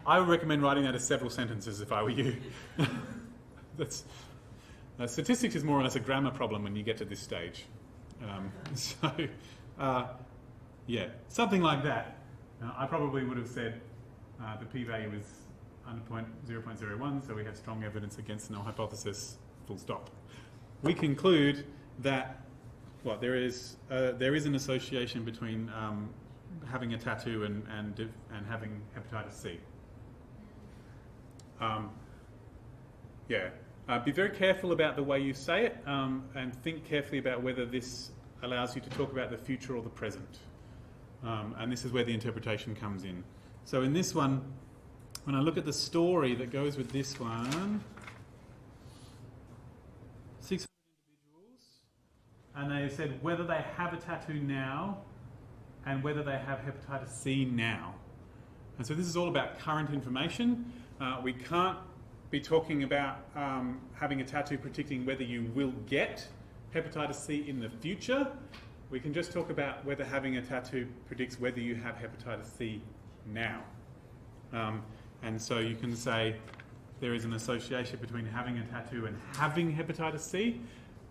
[SPEAKER 1] I would recommend writing that as several sentences if I were you. Statistics is more or less a grammar problem when you get to this stage. Yeah, something like that. I probably would have said the p-value is under 0.01, so we have strong evidence against the null hypothesis, full stop. We conclude that there is an association between having a tattoo and having hepatitis C. Be very careful about the way you say it, and think carefully about whether this allows you to talk about the future or the present. And this is where the interpretation comes in. So in this one, when I look at the story that goes with this one, 600 individuals, and they said whether they have a tattoo now and whether they have hepatitis C now. And so this is all about current information. We can't be talking about having a tattoo predicting whether you will get hepatitis C in the future. We can just talk about whether having a tattoo predicts whether you have hepatitis C now. And so you can say there is an association between having a tattoo and having hepatitis C,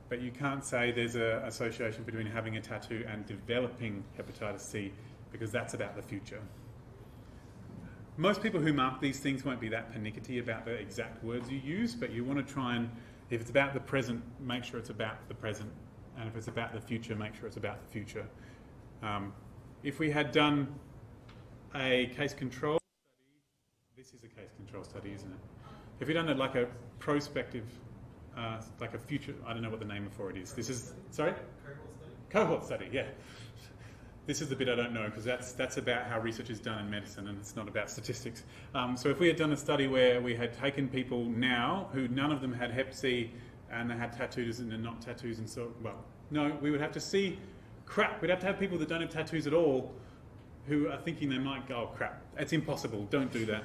[SPEAKER 1] but you can't say there's an association between having a tattoo and developing hepatitis C, because that's about the future. Most people who mark these things won't be that pernickety about the exact words you use, but you want to try and, if it's about the present, make sure it's about the present. And if it's about the future, make sure it's about the future. If we had done a case control study, this is a case control study, isn't it? If we'd done it like a prospective, like a future, I don't know what the name for it is. This is, sorry?
[SPEAKER 2] Cohort study.
[SPEAKER 1] Cohort study, yeah. This is the bit I don't know, because that's about how research is done in medicine, and it's not about statistics. So if we had done a study where we had taken people now who none of them had hep C, and they had tattoos and then not tattoos, and so, well, no, we would have to see crap. We'd have to have people that don't have tattoos at all who are thinking they might go, oh crap, it's impossible, don't do that.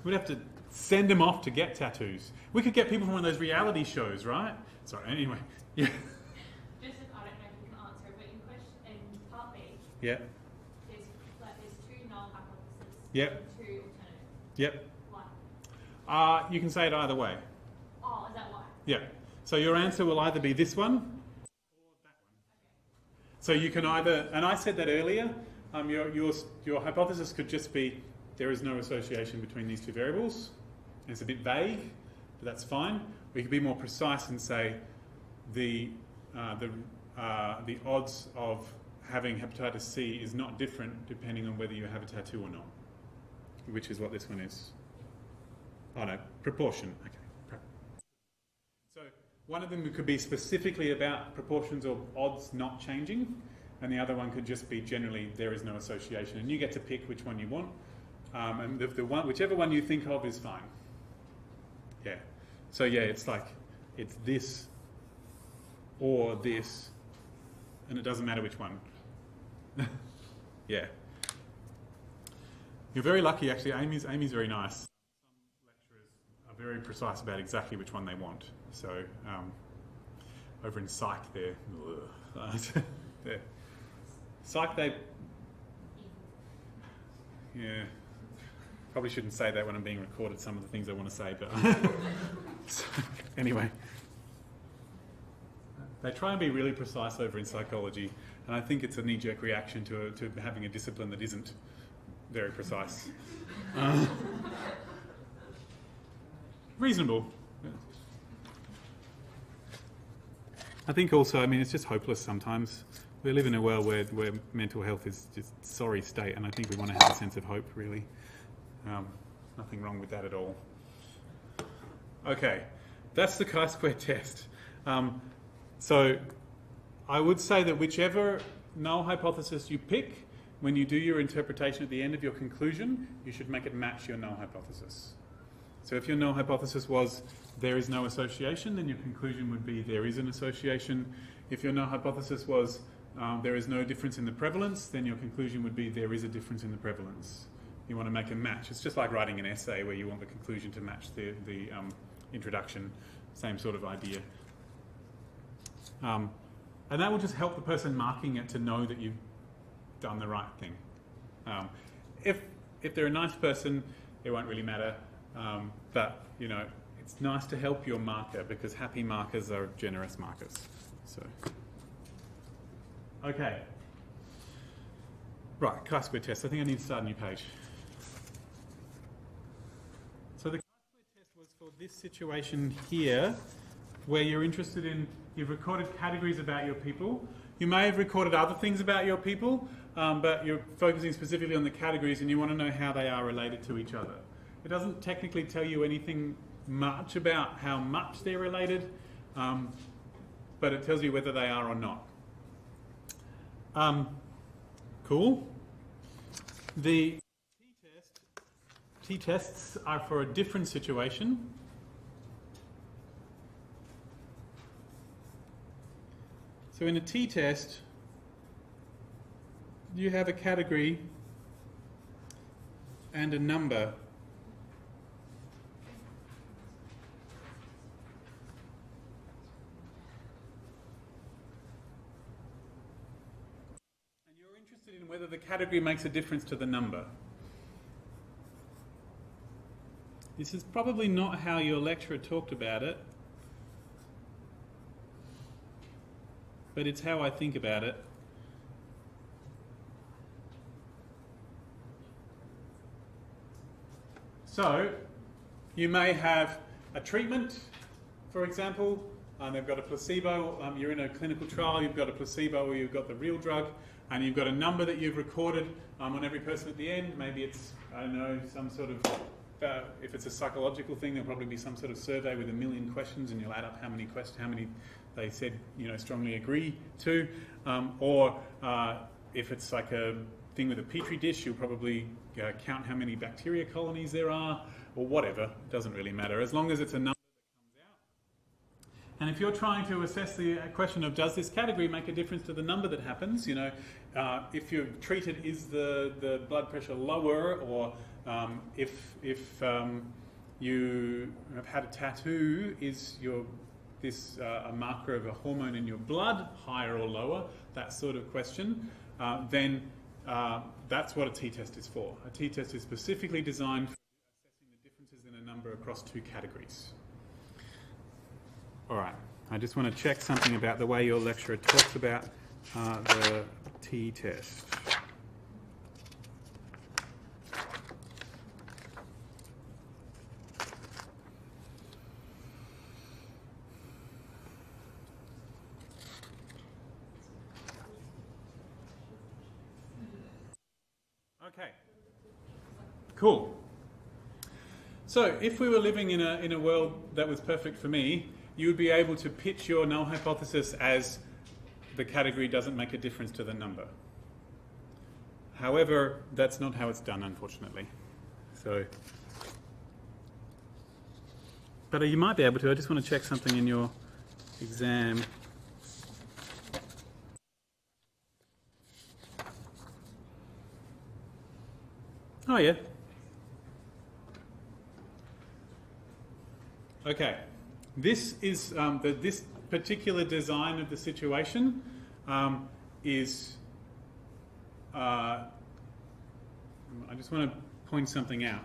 [SPEAKER 1] We'd have to send them off to get tattoos. We could get people from one of those reality shows, right? Sorry, anyway. Yeah.
[SPEAKER 3] Just if I don't know if you can answer it, but in part B,
[SPEAKER 1] Yeah.
[SPEAKER 3] there's two null hypotheses.
[SPEAKER 1] Yep.
[SPEAKER 3] And two alternatives.
[SPEAKER 1] Yep.
[SPEAKER 3] Why?
[SPEAKER 1] You can say it either way.
[SPEAKER 3] Oh, is that why?
[SPEAKER 1] Yeah. So your answer will either be this one or that one. So you can either, and I said that earlier, your hypothesis could just be there is no association between these two variables. It's a bit vague, but that's fine. We could be more precise and say the odds of having hepatitis C is not different depending on whether you have a tattoo or not, which is what this one is. Oh no, proportion. Okay. So one of them could be specifically about proportions or odds not changing, and the other one could just be generally there is no association, and you get to pick which one you want, and whichever one you think of is fine. Yeah. So yeah, it's like it's this or this, and it doesn't matter which one. Yeah. You're very lucky, actually. Amy's very nice. Some lecturers are very precise about exactly which one they want. So over in Psych, there, Psych, they, yeah. Probably shouldn't say that when I'm being recorded. Some of the things I want to say, but so, anyway, they try and be really precise over in psychology, and I think it's a knee-jerk reaction to having a discipline that isn't very precise. Reasonable. I think also, I mean, it's just hopeless sometimes. We live in a world where mental health is just a sorry state, and I think we want to have a sense of hope, really. Nothing wrong with that at all. Okay, that's the Chi-Square test. So I would say that whichever null hypothesis you pick, when you do your interpretation at the end of your conclusion, you should make it match your null hypothesis. So if your null hypothesis was there is no association, then your conclusion would be there is an association. If your null hypothesis was there is no difference in the prevalence, then your conclusion would be there is a difference in the prevalence. You want to make a match. It's just like writing an essay where you want the conclusion to match the introduction. Same sort of idea. And that will just help the person marking it to know that you've done the right thing. If they're a nice person, it won't really matter. But you know, it's nice to help your marker because happy markers are generous markers. So, okay. Right, Chi-Square test. I think I need to start a new page. So the Chi-Square test was for this situation here, where you're interested in, you've recorded categories about your people. You may have recorded other things about your people, but you're focusing specifically on the categories and you want to know how they are related to each other. It doesn't technically tell you anything much about how much they're related, but it tells you whether they are or not. Cool. The t-tests are for a different situation. So in a t-test, you have a category and a number. And you're interested in whether the category makes a difference to the number. This is probably not how your lecturer talked about it, but it's how I think about it. So, you may have a treatment, for example, they've got a placebo, you're in a clinical trial, you've got a placebo or you've got the real drug, and you've got a number that you've recorded on every person at the end. Maybe it's, I don't know, some sort of, if it's a psychological thing, there'll probably be some sort of survey with 1 million questions, and you'll add up how many they said, you know, strongly agree to. Or if it's like a thing with a petri dish, you'll probably count how many bacteria colonies there are, or whatever. It doesn't really matter, as long as it's a number that comes out. And if you're trying to assess the question of does this category make a difference to the number that happens, if you're treated, is the blood pressure lower, or if you have had a tattoo, is this a marker of a hormone in your blood, higher or lower, that sort of question, then that's what a t-test is for. A t-test is specifically designed for assessing the differences in a number across two categories. All right, I just want to check something about the way your lecturer talks about the t-test. Okay, cool. So if we were living in a world that was perfect for me, you would be able to pitch your null hypothesis as the category doesn't make a difference to the number. However, that's not how it's done, unfortunately. But you might be able to. I just want to check something in your exam. Oh, yeah. Okay. This is this particular design of the situation is. I just want to point something out.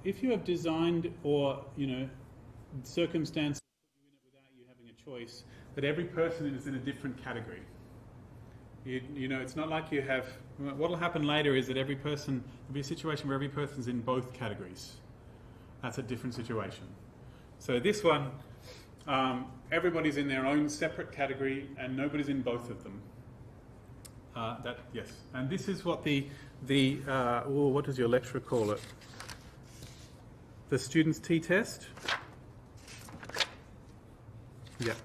[SPEAKER 1] If you have designed or circumstances put you in it without you having a choice, that every person is in a different category. It's not like you have. What will happen later is that every person there'll be a situation where every person's in both categories. That's a different situation. So this one, everybody's in their own separate category, and nobody's in both of them. Yes, and this is what what does your lecturer call it? The student's t-test. Yep.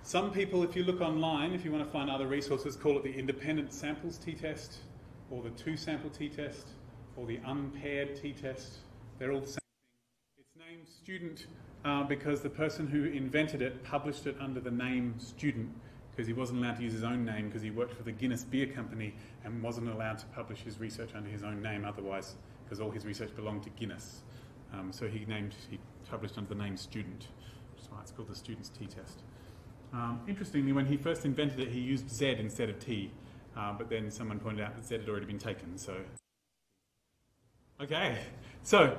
[SPEAKER 1] Some people, if you look online, if you want to find other resources, call it the independent samples t-test, or the two-sample t-test, or the unpaired t-test. They're all the same thing. It's named student because the person who invented it published it under the name student, because he wasn't allowed to use his own name because he worked for the Guinness Beer Company and wasn't allowed to publish his research under his own name otherwise, because all his research belonged to Guinness. So he published under the name student. That's why it's called the student's t-test. Interestingly, when he first invented it, he used Z instead of T, but then someone pointed out that Z had already been taken. So, okay, so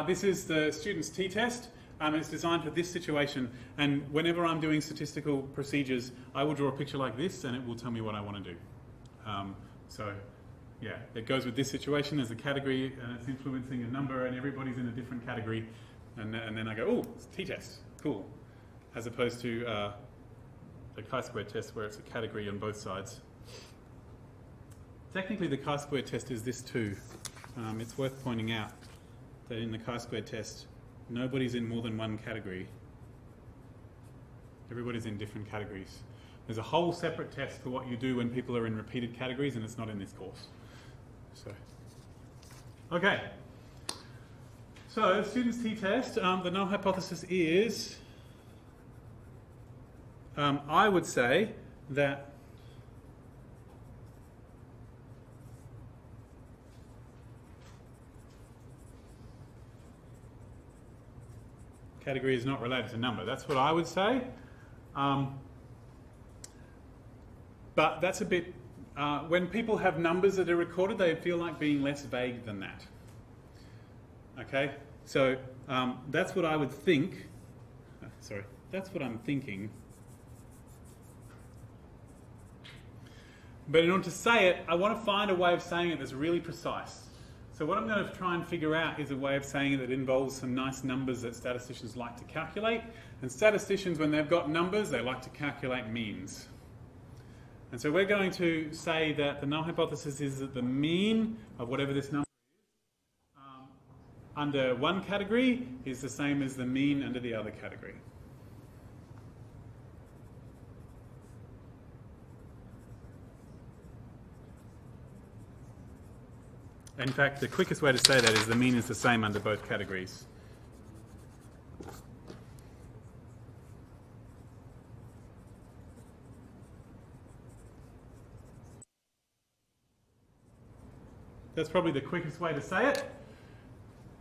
[SPEAKER 1] this is the student's t-test. It's designed for this situation, and whenever I'm doing statistical procedures, I will draw a picture like this, and it will tell me what I want to do. So, yeah, it goes with this situation. There's a category, and it's influencing a number, and everybody's in a different category, and then I go, oh, it's t-test, cool, as opposed to the Chi-Square test where it's a category on both sides. Technically, the Chi-Square test is this too. It's worth pointing out that in the Chi-Square test, nobody's in more than one category. Everybody's in different categories. There's a whole separate test for what you do when people are in repeated categories, and it's not in this course. So, okay. So, student's t-test, the null hypothesis is, I would say that category is not related to number. That's what I would say. But that's a bit, when people have numbers that are recorded, they feel like being less vague than that. Okay? So that's what I would think. Sorry, that's what I'm thinking. But in order to say it, I want to find a way of saying it that's really precise. So what I'm going to try and figure out is a way of saying it that involves some nice numbers that statisticians like to calculate. And statisticians, when they've got numbers, they like to calculate means. And so we're going to say that the null hypothesis is that the mean of whatever this number is under one category is the same as the mean under the other category. In fact, the quickest way to say that is the mean is the same under both categories. That's probably the quickest way to say it.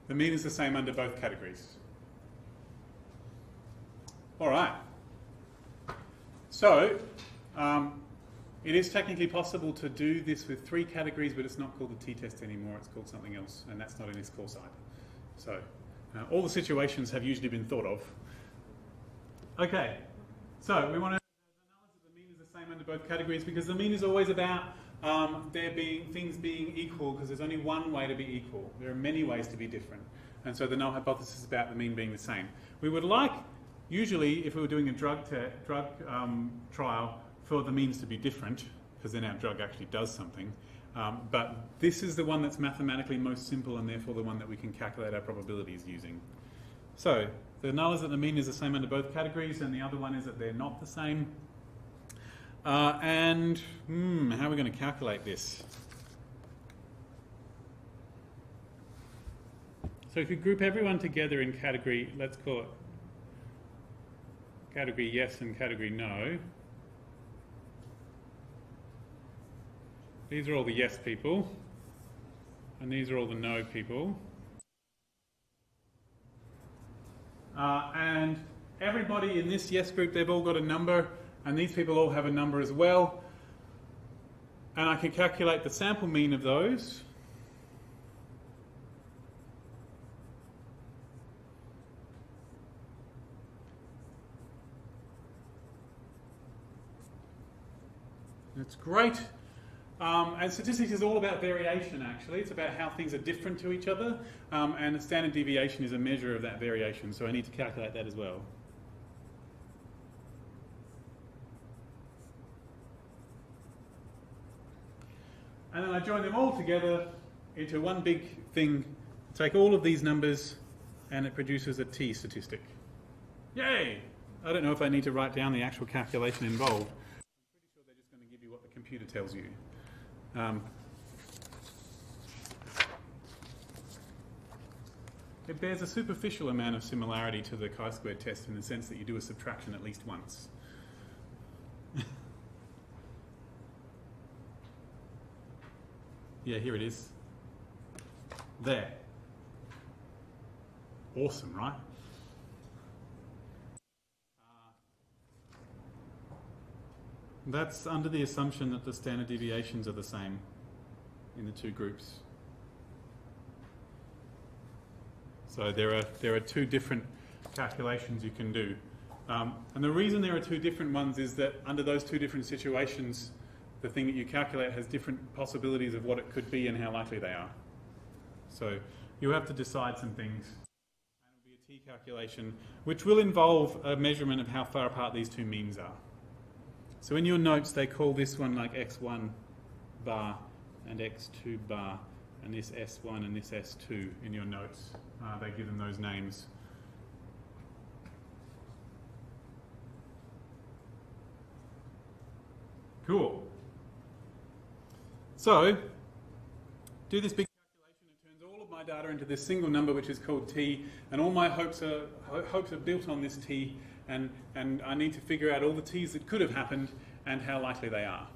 [SPEAKER 1] The mean is the same under both categories. All right. So, it is technically possible to do this with 3 categories, but it's not called the t-test anymore. It's called something else, and that's not in this course either. So, all the situations have usually been thought of. Okay. So, we want to acknowledge that the mean is the same under both categories because the mean is always about things being equal, because there's only one way to be equal. There are many ways to be different. And so the null hypothesis is about the mean being the same. We would like, usually, if we were doing a drug trial, for the means to be different, because then our drug actually does something. But this is the one that's mathematically most simple and therefore the one that we can calculate our probabilities using. So the null is that the mean is the same under both categories, and the other one is that they're not the same. How are we going to calculate this? So if you group everyone together in category, let's call it category yes and category no. These are all the yes people, and these are all the no people. And everybody in this yes group, they've all got a number, and these people all have a number as well. And I can calculate the sample mean of those. That's great. And statistics is all about variation, actually. It's about how things are different to each other. And the standard deviation is a measure of that variation, so I need to calculate that as well. And then I join them all together into one big thing. Take all of these numbers, and it produces a t statistic. Yay! I don't know if I need to write down the actual calculation involved. I'm pretty sure they're just going to give you what the computer tells you. It bears a superficial amount of similarity to the Chi-Square test in the sense that you do a subtraction at least once. Yeah, here it is. There. Awesome, right? That's under the assumption that the standard deviations are the same in the two groups. So there are two different calculations you can do. And the reason there are two different ones is that under those two different situations, the thing that you calculate has different possibilities of what it could be and how likely they are. So you have to decide some things. And it'll be a t calculation, which will involve a measurement of how far apart these two means are. So in your notes, they call this one like x1 bar and x2 bar, and this s1 and this s2 in your notes. They give them those names. Cool. So, do this big calculation. It turns all of my data into this single number, which is called t, and all my hopes are built on this t, and I need to figure out all the t's that could have happened and how likely they are.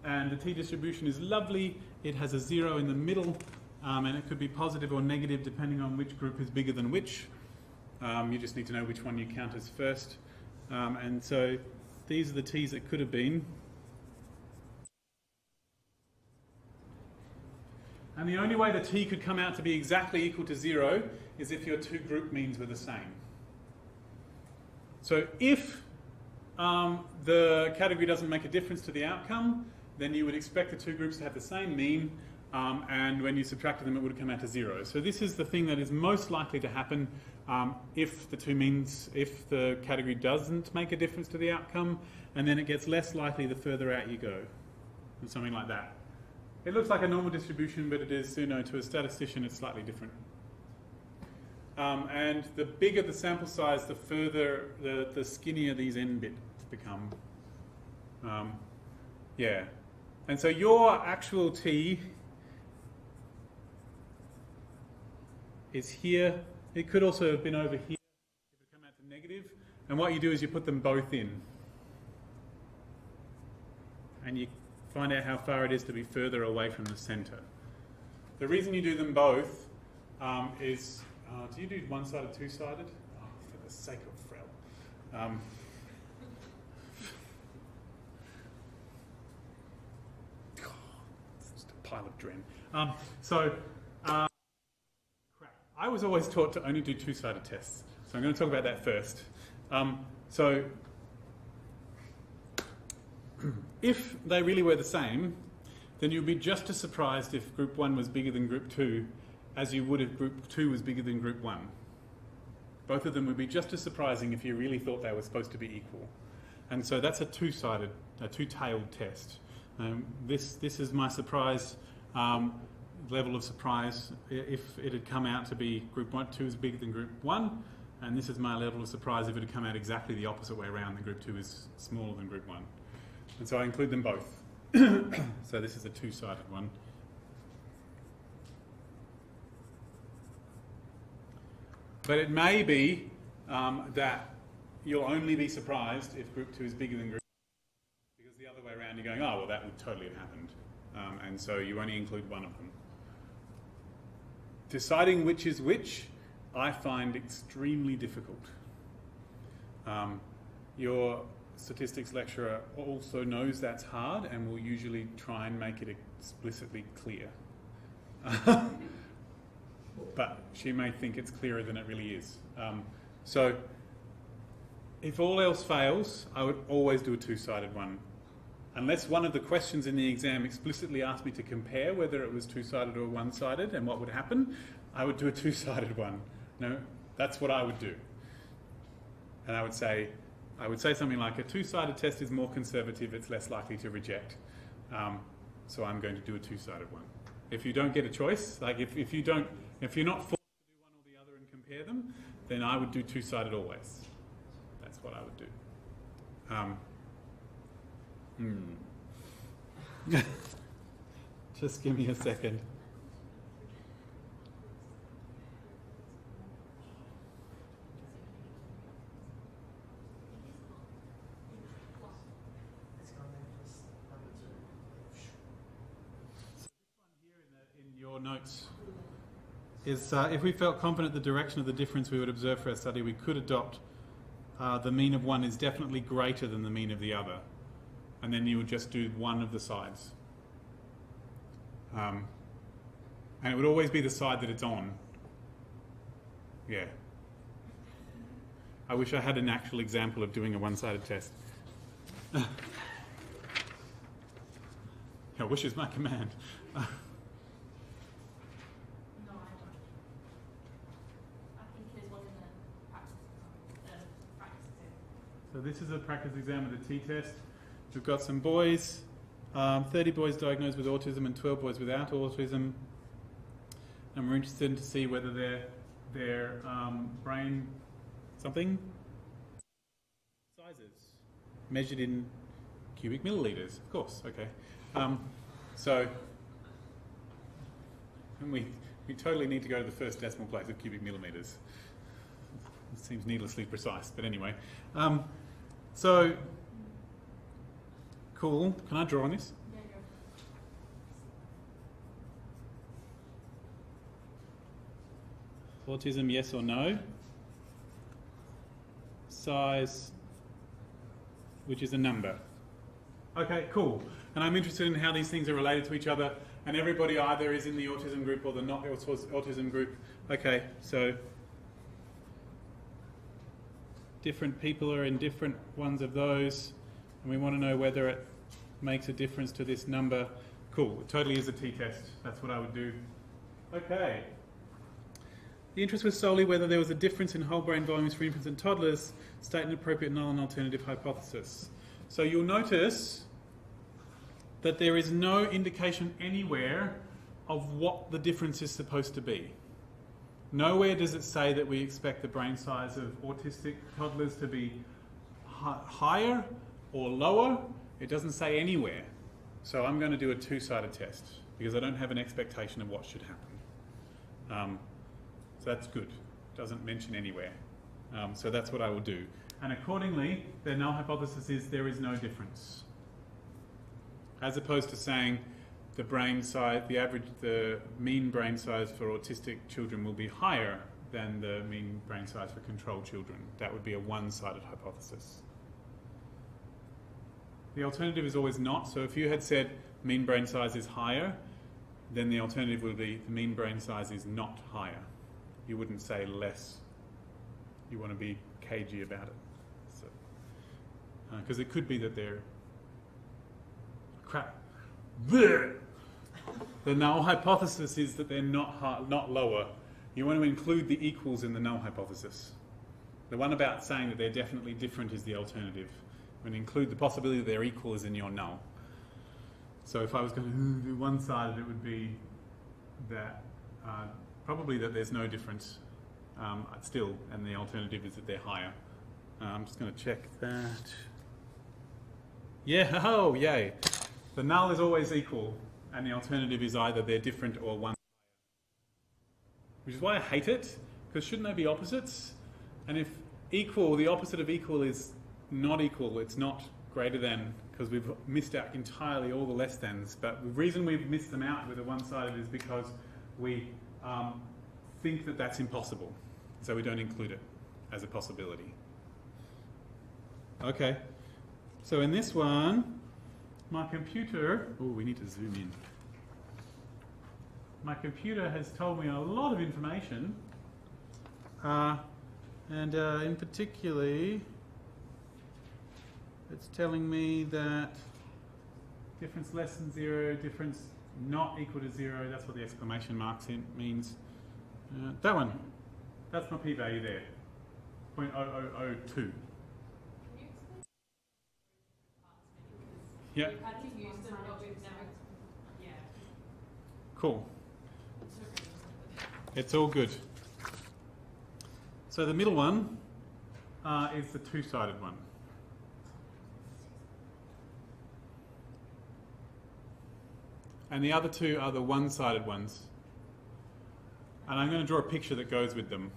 [SPEAKER 1] And the t distribution is lovely. It has a 0 in the middle, and it could be positive or negative depending on which group is bigger than which. You just need to know which one you count as first. And so these are the t's that could have been. And the only way the t could come out to be exactly equal to 0 is if your two group means were the same. So if the category doesn't make a difference to the outcome, then you would expect the two groups to have the same mean, and when you subtracted them, it would come out to 0. So this is the thing that is most likely to happen if the category doesn't make a difference to the outcome, and then it gets less likely the further out you go, or something like that. It looks like a normal distribution, but it is, to a statistician, it's slightly different. And the bigger the sample size, the further, the skinnier these n bits become. Yeah. And so your actual t is here. It could also have been over here if it come out to negative. And what you do is you put them both in. And you find out how far it is to be further away from the centre. The reason you do them both is, do you do one-sided, two-sided? Oh, for the sake of Frel. It's just a pile of dren. Crap. I was always taught to only do two-sided tests. So I'm going to talk about that first. If they really were the same, then you'd be just as surprised if group 1 was bigger than group 2 as you would if group 2 was bigger than group 1. Both of them would be just as surprising if you really thought they were supposed to be equal. And so that's a two-sided, a two-tailed test. This is my surprise, level of surprise if it had come out to be group 2 is bigger than group 1, and this is my level of surprise if it had come out exactly the opposite way around, that group 2 is smaller than group 1. And so I include them both. So this is a two-sided one. But it may be that you'll only be surprised if group 2 is bigger than group 1, because the other way around you're going, oh, well, that would totally have happened. And so you only include one of them. Deciding which is which, I find extremely difficult. Your statistics lecturer also knows that's hard and will usually try and make it explicitly clear. But she may think it's clearer than it really is. So if all else fails, I would always do a two-sided one. Unless one of the questions in the exam explicitly asked me to compare whether it was two-sided or one-sided and what would happen, I would do a two-sided one. No, that's what I would do. And I would say something like, a two-sided test is more conservative, it's less likely to reject. So I'm going to do a two-sided one. If you don't get a choice, like if you're not forced to do one or the other and compare them, then I would do two-sided always. That's what I would do. Just give me a second. Notes is if we felt confident the direction of the difference we would observe for our study, we could adopt the mean of one is definitely greater than the mean of the other, and then you would just do one of the sides, and it would always be the side that it's on. Yeah, I wish I had an actual example of doing a one-sided test. I wish is my command. So this is a practice exam of the t-test. We've got some boys, 30 boys diagnosed with autism and 12 boys without autism. And we're interested to see whether their brain something sizes measured in cubic milliliters. Of course, okay. And we totally need to go to the first decimal place of cubic millimeters. It seems needlessly precise, but anyway. So, cool. Can I draw on this?
[SPEAKER 3] Yeah, go.
[SPEAKER 1] Autism, yes or no? Size, which is a number. Okay, cool. And I'm interested in how these things are related to each other, and everybody either is in the autism group or the not autism group. Okay, so different people are in different ones of those, and we want to know whether it makes a difference to this number. Cool, it totally is a t-test. That's what I would do. Okay. The interest was solely whether there was a difference in whole brain volumes for infants and toddlers. State an appropriate null and alternative hypothesis. So you'll notice that there is no indication anywhere of what the difference is supposed to be. Nowhere does it say that we expect the brain size of autistic toddlers to be higher or lower. It doesn't say anywhere. So I'm going to do a two-sided test because I don't have an expectation of what should happen. So that's good. Doesn't mention anywhere. So that's what I will do. And accordingly, the null hypothesis is there is no difference. As opposed to saying the brain size, the mean brain size for autistic children will be higher than the mean brain size for control children. That would be a one-sided hypothesis. The alternative is always not. So if you had said mean brain size is higher, then the alternative would be the mean brain size is not higher. You wouldn't say less. You want to be cagey about it. Because it could be that they're crap. The null hypothesis is that they're not lower. You want to include the equals in the null hypothesis. The one about saying that they're definitely different is the alternative. When you include the possibility that they're equal is in your null. So if I was going to do one-sided, it would be that probably that there's no difference still, and the alternative is that they're higher. I'm just going to check that. Yeah, oh, yay. The null is always equal, and the alternative is either they're different or one. Which is why I hate it, because shouldn't they be opposites? And if equal, the opposite of equal is not equal, it's not greater than, because we've missed out entirely all the less thans. But the reason we've missed them out with a one-sided is because we think that that's impossible. So we don't include it as a possibility. Okay. So in this one, my computer... Oh, we need to zoom in. My computer has told me a lot of information. And in particular, it's telling me that difference less than 0, difference not equal to 0, that's what the exclamation marks means. That one, that's my p-value there, 0.0002. Yeah. Cool. It's all good. So the middle one is the two-sided one. And the other two are the one-sided ones. And I'm going to draw a picture that goes with them.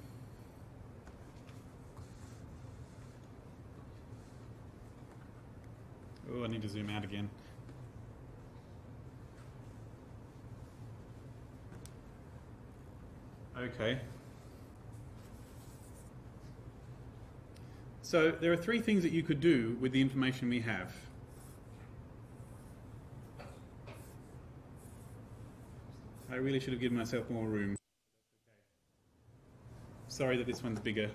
[SPEAKER 1] Oh, I need to zoom out again. Okay. So there are three things that you could do with the information we have. I really should have given myself more room. Sorry that this one's bigger.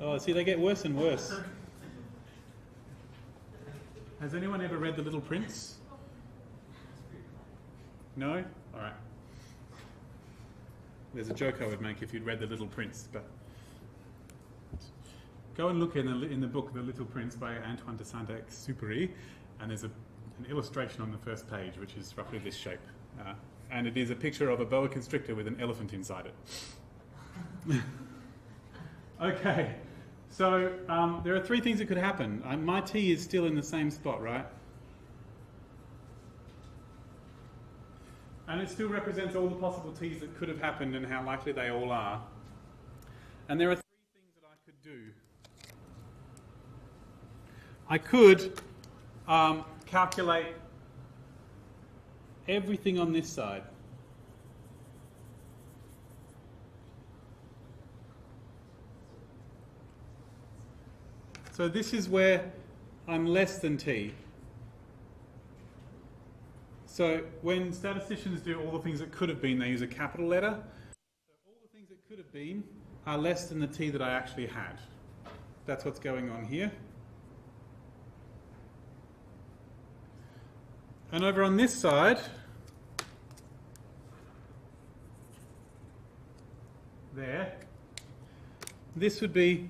[SPEAKER 1] Oh, see, they get worse and worse. Has anyone ever read The Little Prince? No? All right. There's a joke I would make if you'd read The Little Prince, but go and look in the book The Little Prince by Antoine de Saint-Exupéry, and there's an illustration on the first page which is roughly this shape. And it is a picture of a boa constrictor with an elephant inside it. Okay, so there are three things that could happen. My t is still in the same spot, right? And it still represents all the possible t's that could have happened and how likely they all are. And there are three things that I could do. I could calculate everything on this side. So this is where I'm less than t. So when statisticians do all the things that could have been, they use a capital letter. So all the things that could have been are less than the t that I actually had. That's what's going on here. And over on this side, there, this would be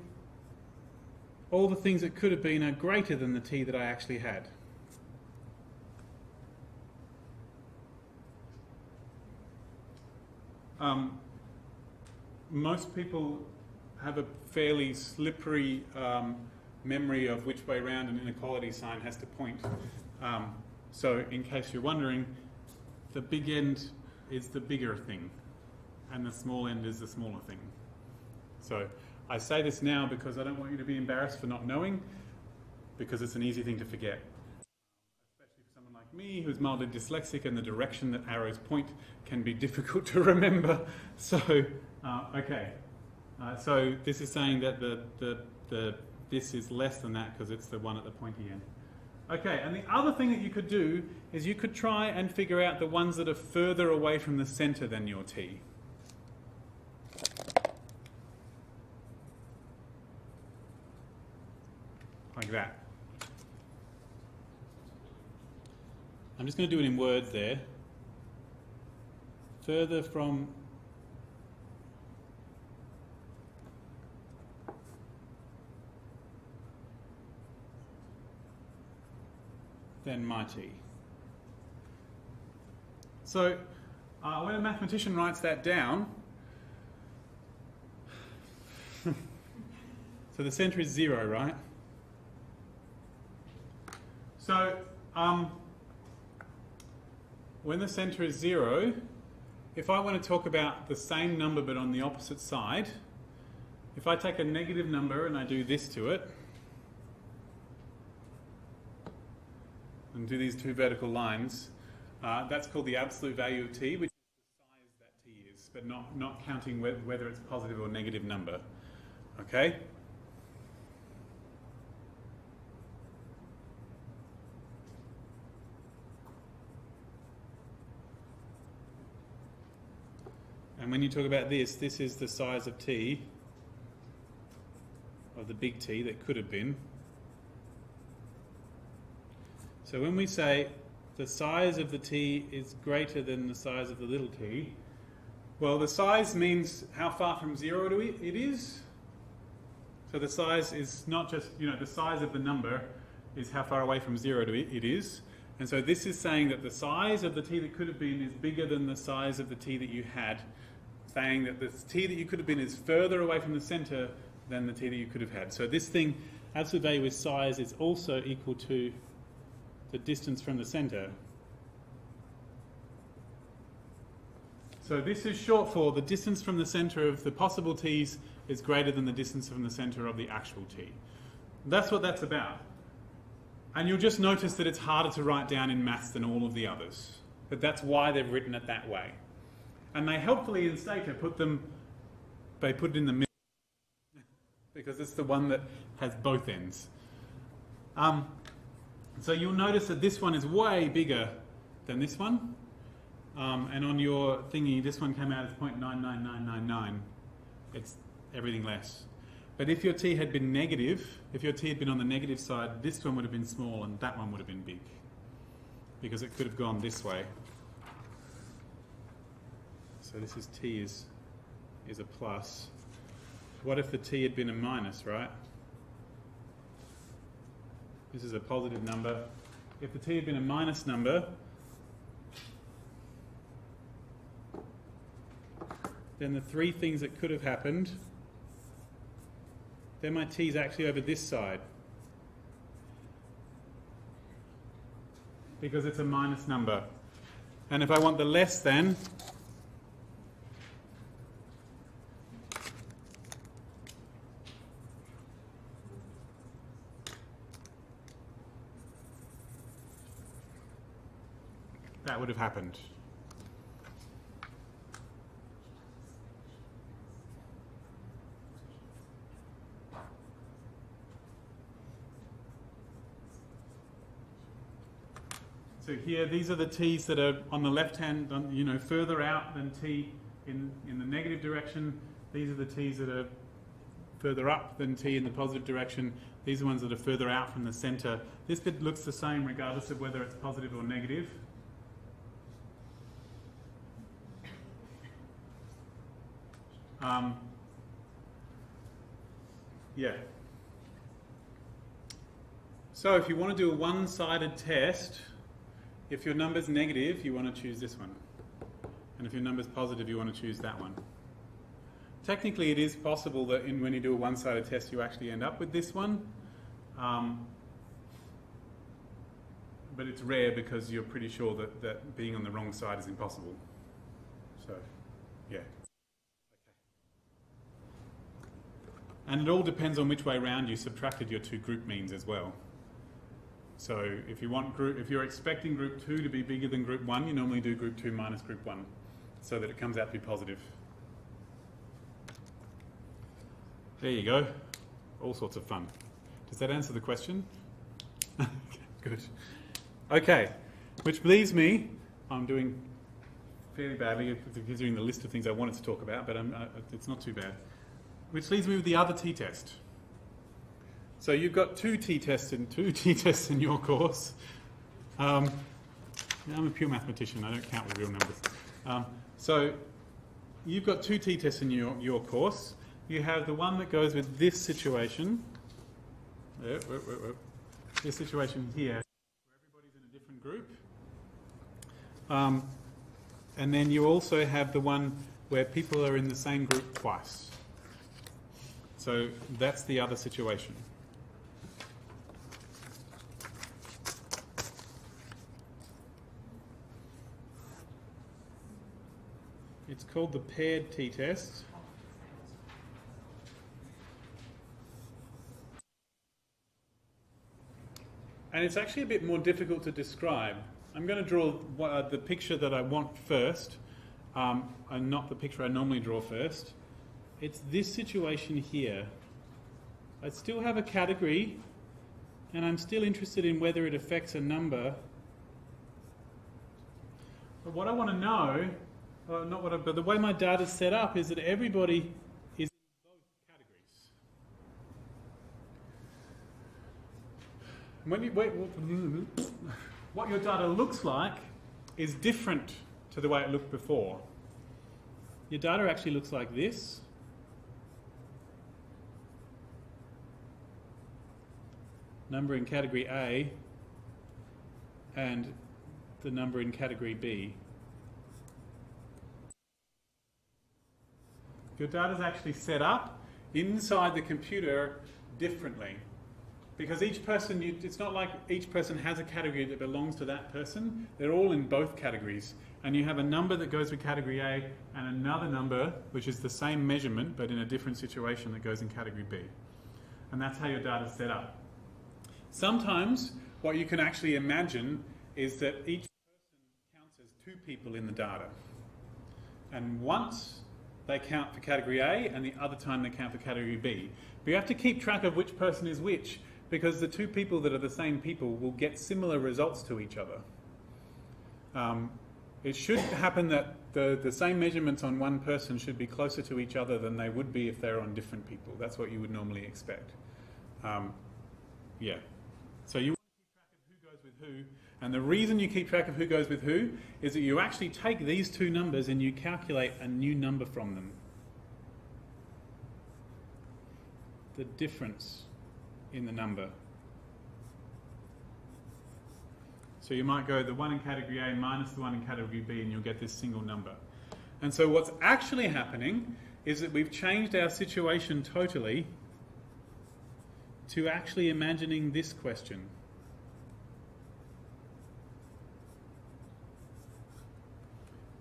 [SPEAKER 1] all the things that could have been are greater than the t that I actually had. Most people have a fairly slippery memory of which way round an inequality sign has to point. So in case you're wondering, the big end is the bigger thing, and the small end is the smaller thing. So I say this now because I don't want you to be embarrassed for not knowing, because it's an easy thing to forget. Especially for someone like me who's mildly dyslexic, and the direction that arrows point can be difficult to remember. So, okay. So this is saying that this is less than that because it's the one at the pointy end. Okay, and the other thing that you could do is you could try and figure out the ones that are further away from the center than your t. Like that. I'm just going to do it in words there. Further from than my t. So when a mathematician writes that down, so the center is 0, right? So when the center is 0, if I want to talk about the same number but on the opposite side, if I take a negative number and I do this to it, and do these two vertical lines, that's called the absolute value of t, which is the size that t is, but not counting whether it's a positive or negative number. Okay? And when you talk about this is the size of t, of the big T that could have been. So when we say the size of the t is greater than the size of the little t, well, the size means how far from 0 it is. So the size is not just, the size of the number is how far away from 0 it is. And so this is saying that the size of the t that could have been is bigger than the size of the t that you had, saying that the t that you could have been is further away from the center than the t that you could have had. So this thing, absolute value with size, is also equal to the distance from the center. So this is short for the distance from the center of the possible t's is greater than the distance from the center of the actual t. That's what that's about. And you'll just notice that it's harder to write down in maths than all of the others. But that's why they've written it that way. And they helpfully in Stata put it in the middle because it's the one that has both ends. So you'll notice that this one is way bigger than this one. And on your thingy, this one came out as 0.99999. It's everything less. But if your t had been negative, if your t had been on the negative side, this one would have been small and that one would have been big. Because it could have gone this way. So this is t is a plus. What if the t had been a minus, right? This is a positive number. If the t had been a minus number, then the three things that could have happened, then my t is actually over this side. Because it's a minus number. And if I want the less than, that would have happened. So here, these are the t's that are on the left hand, further out than t in the negative direction. These are the t's that are further up than t in the positive direction. These are ones that are further out from the center. This bit looks the same regardless of whether it's positive or negative. Yeah. So if you want to do a one-sided test, if your number's negative, you want to choose this one. And if your number's positive, you want to choose that one. Technically, it is possible that when you do a one-sided test, you actually end up with this one. but it's rare because you're pretty sure that being on the wrong side is impossible. So, yeah. And it all depends on which way round you subtracted your two group means as well. So if you're expecting group 2 to be bigger than group 1, you normally do group 2 minus group 1 so that it comes out to be positive. There you go. All sorts of fun. Does that answer the question? Good. Okay, which leaves me, I'm doing fairly badly considering the list of things I wanted to talk about, but it's not too bad. Which leaves me with the other t-test. So you've got two t-tests in your course. I'm a pure mathematician, I don't count with real numbers. So you've got two t-tests in your course. You have the one that goes with this situation. This situation here, where everybody's in a different group. And then you also have the one where people are in the same group twice. So that's the other situation. It's called the paired t-test. And it's actually a bit more difficult to describe. I'm going to draw the picture that I want first, and not the picture I normally draw first. It's this situation here. I still have a category, and I'm still interested in whether it affects a number. But what I want to know, but the way my data is set up is that everybody is in both categories. What your data looks like is different to the way it looked before. Your data actually looks like this. Number in category A and the number in category B. Your data is actually set up inside the computer differently. Because each person, it's not like each person has a category that belongs to that person. They're all in both categories. And you have a number that goes with category A and another number, which is the same measurement, but in a different situation, that goes in category B. And that's how your data is set up. Sometimes, what you can actually imagine is that each person counts as two people in the data. And once they count for category A, and the other time they count for category B. But you have to keep track of which person is which, because the two people that are the same people will get similar results to each other. It should happen that the same measurements on one person should be closer to each other than they would be if they're on different people. That's what you would normally expect. Yeah. So you want to keep track of who goes with who, and the reason you keep track of who goes with who is that you actually take these two numbers and you calculate a new number from them. The difference in the number. So you might go the one in category A minus the one in category B, and you'll get this single number. And so what's actually happening is that we've changed our situation totally to actually imagining this question.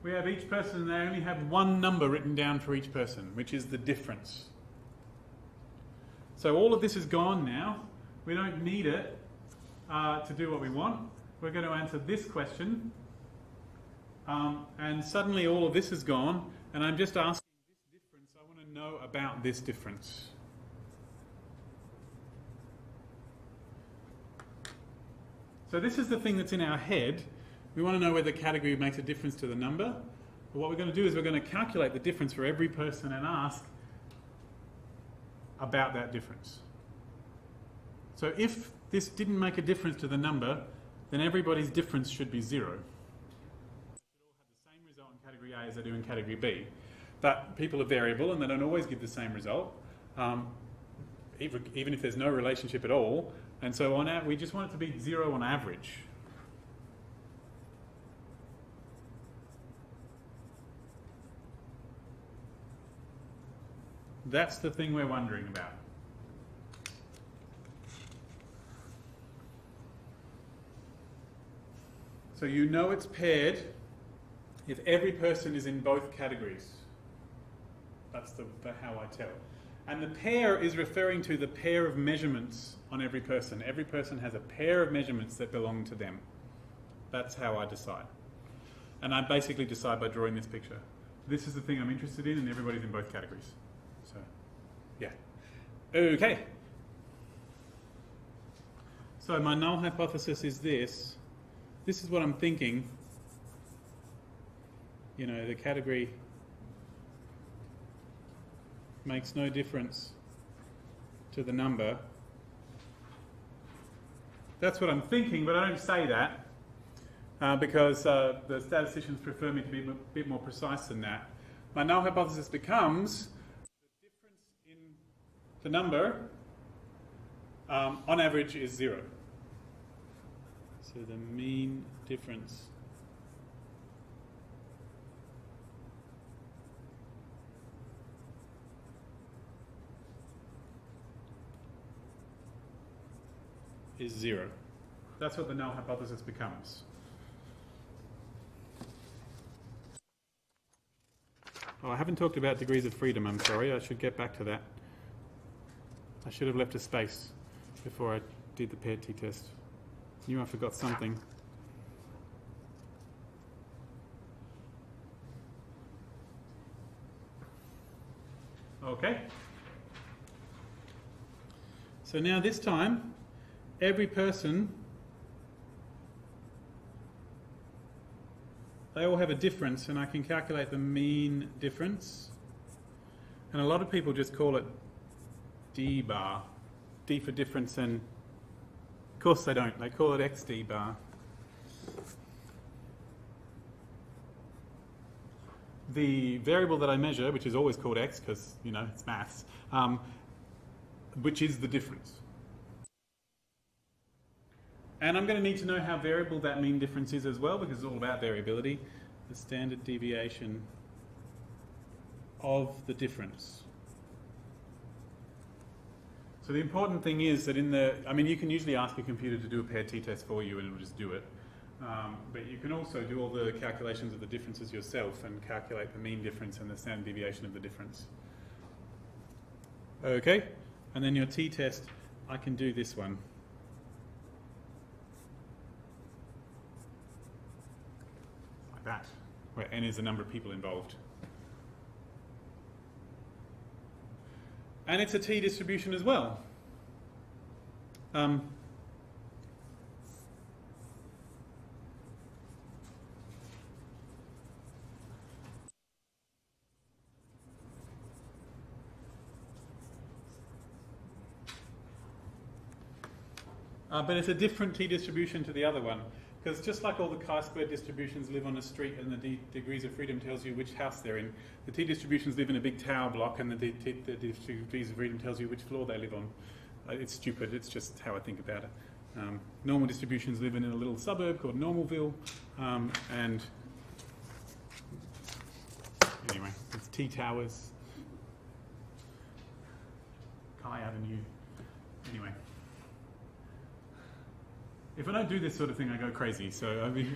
[SPEAKER 1] We have each person, and they only have one number written down for each person, which is the difference. So all of this is gone now. We don't need it to do what we want. We're going to answer this question. And suddenly all of this is gone. And I'm just asking this difference. I want to know about this difference. So this is the thing that's in our head. We want to know whether category makes a difference to the number. But what we're going to do is we're going to calculate the difference for every person and ask about that difference. So if this didn't make a difference to the number, then everybody's difference should be 0. They should all have the same result in category A as they do in category B. But people are variable and they don't always give the same result, even if there's no relationship at all. And so we just want it to be 0 on average. That's the thing we're wondering about. So you know it's paired if every person is in both categories. That's how I tell. And the pair is referring to the pair of measurements on every person. Every person has a pair of measurements that belong to them. That's how I decide. And I basically decide by drawing this picture. This is the thing I'm interested in, and everybody's in both categories. So, yeah. Okay. So my null hypothesis is this. This is what I'm thinking. You know, the category makes no difference to the number. That's what I'm thinking, but I don't say that because the statisticians prefer me to be a bit more precise than that. My null hypothesis becomes the difference in the number on average is 0. So the mean difference is 0. That's what the null hypothesis becomes. Oh, I haven't talked about degrees of freedom, I'm sorry. I should get back to that. I should have left a space before I did the paired t-test. Knew I forgot something. Okay. So now this time, every person, they all have a difference, and I can calculate the mean difference. And a lot of people just call it D bar. D for difference, and of course they don't. They call it XD bar. The variable that I measure, which is always called X because, you know, it's maths, which is the difference. And I'm going to need to know how variable that mean difference is as well, because it's all about variability. The standard deviation of the difference. So the important thing is that you can usually ask a computer to do a paired t-test for you and it'll just do it. But you can also do all the calculations of the differences yourself and calculate the mean difference and the standard deviation of the difference. Okay, and then your t-test, I can do this one. Like that, where n is the number of people involved. And it's a t-distribution as well. But it's a different t-distribution to the other one. Because just like all the chi-square distributions live on a street and the degrees of freedom tells you which house they're in, the t-distributions live in a big tower block and the degrees of freedom tells you which floor they live on. It's stupid, it's just how I think about it. Normal distributions live in a little suburb called Normalville, and anyway, it's T-towers, Chi Avenue, anyway. If I don't do this sort of thing, I go crazy. So I mean,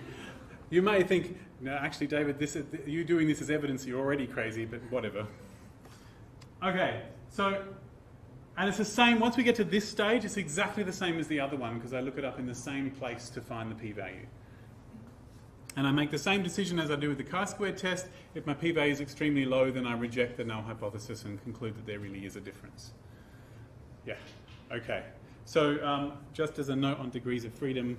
[SPEAKER 1] you may think, no, actually, David, you doing this as evidence you're already crazy, but whatever. Okay, so, and it's the same, once we get to this stage, it's exactly the same as the other one, because I look it up in the same place to find the p-value. And I make the same decision as I do with the chi-square test. If my p-value is extremely low, then I reject the null hypothesis and conclude that there really is a difference. Yeah, okay. So just as a note on degrees of freedom,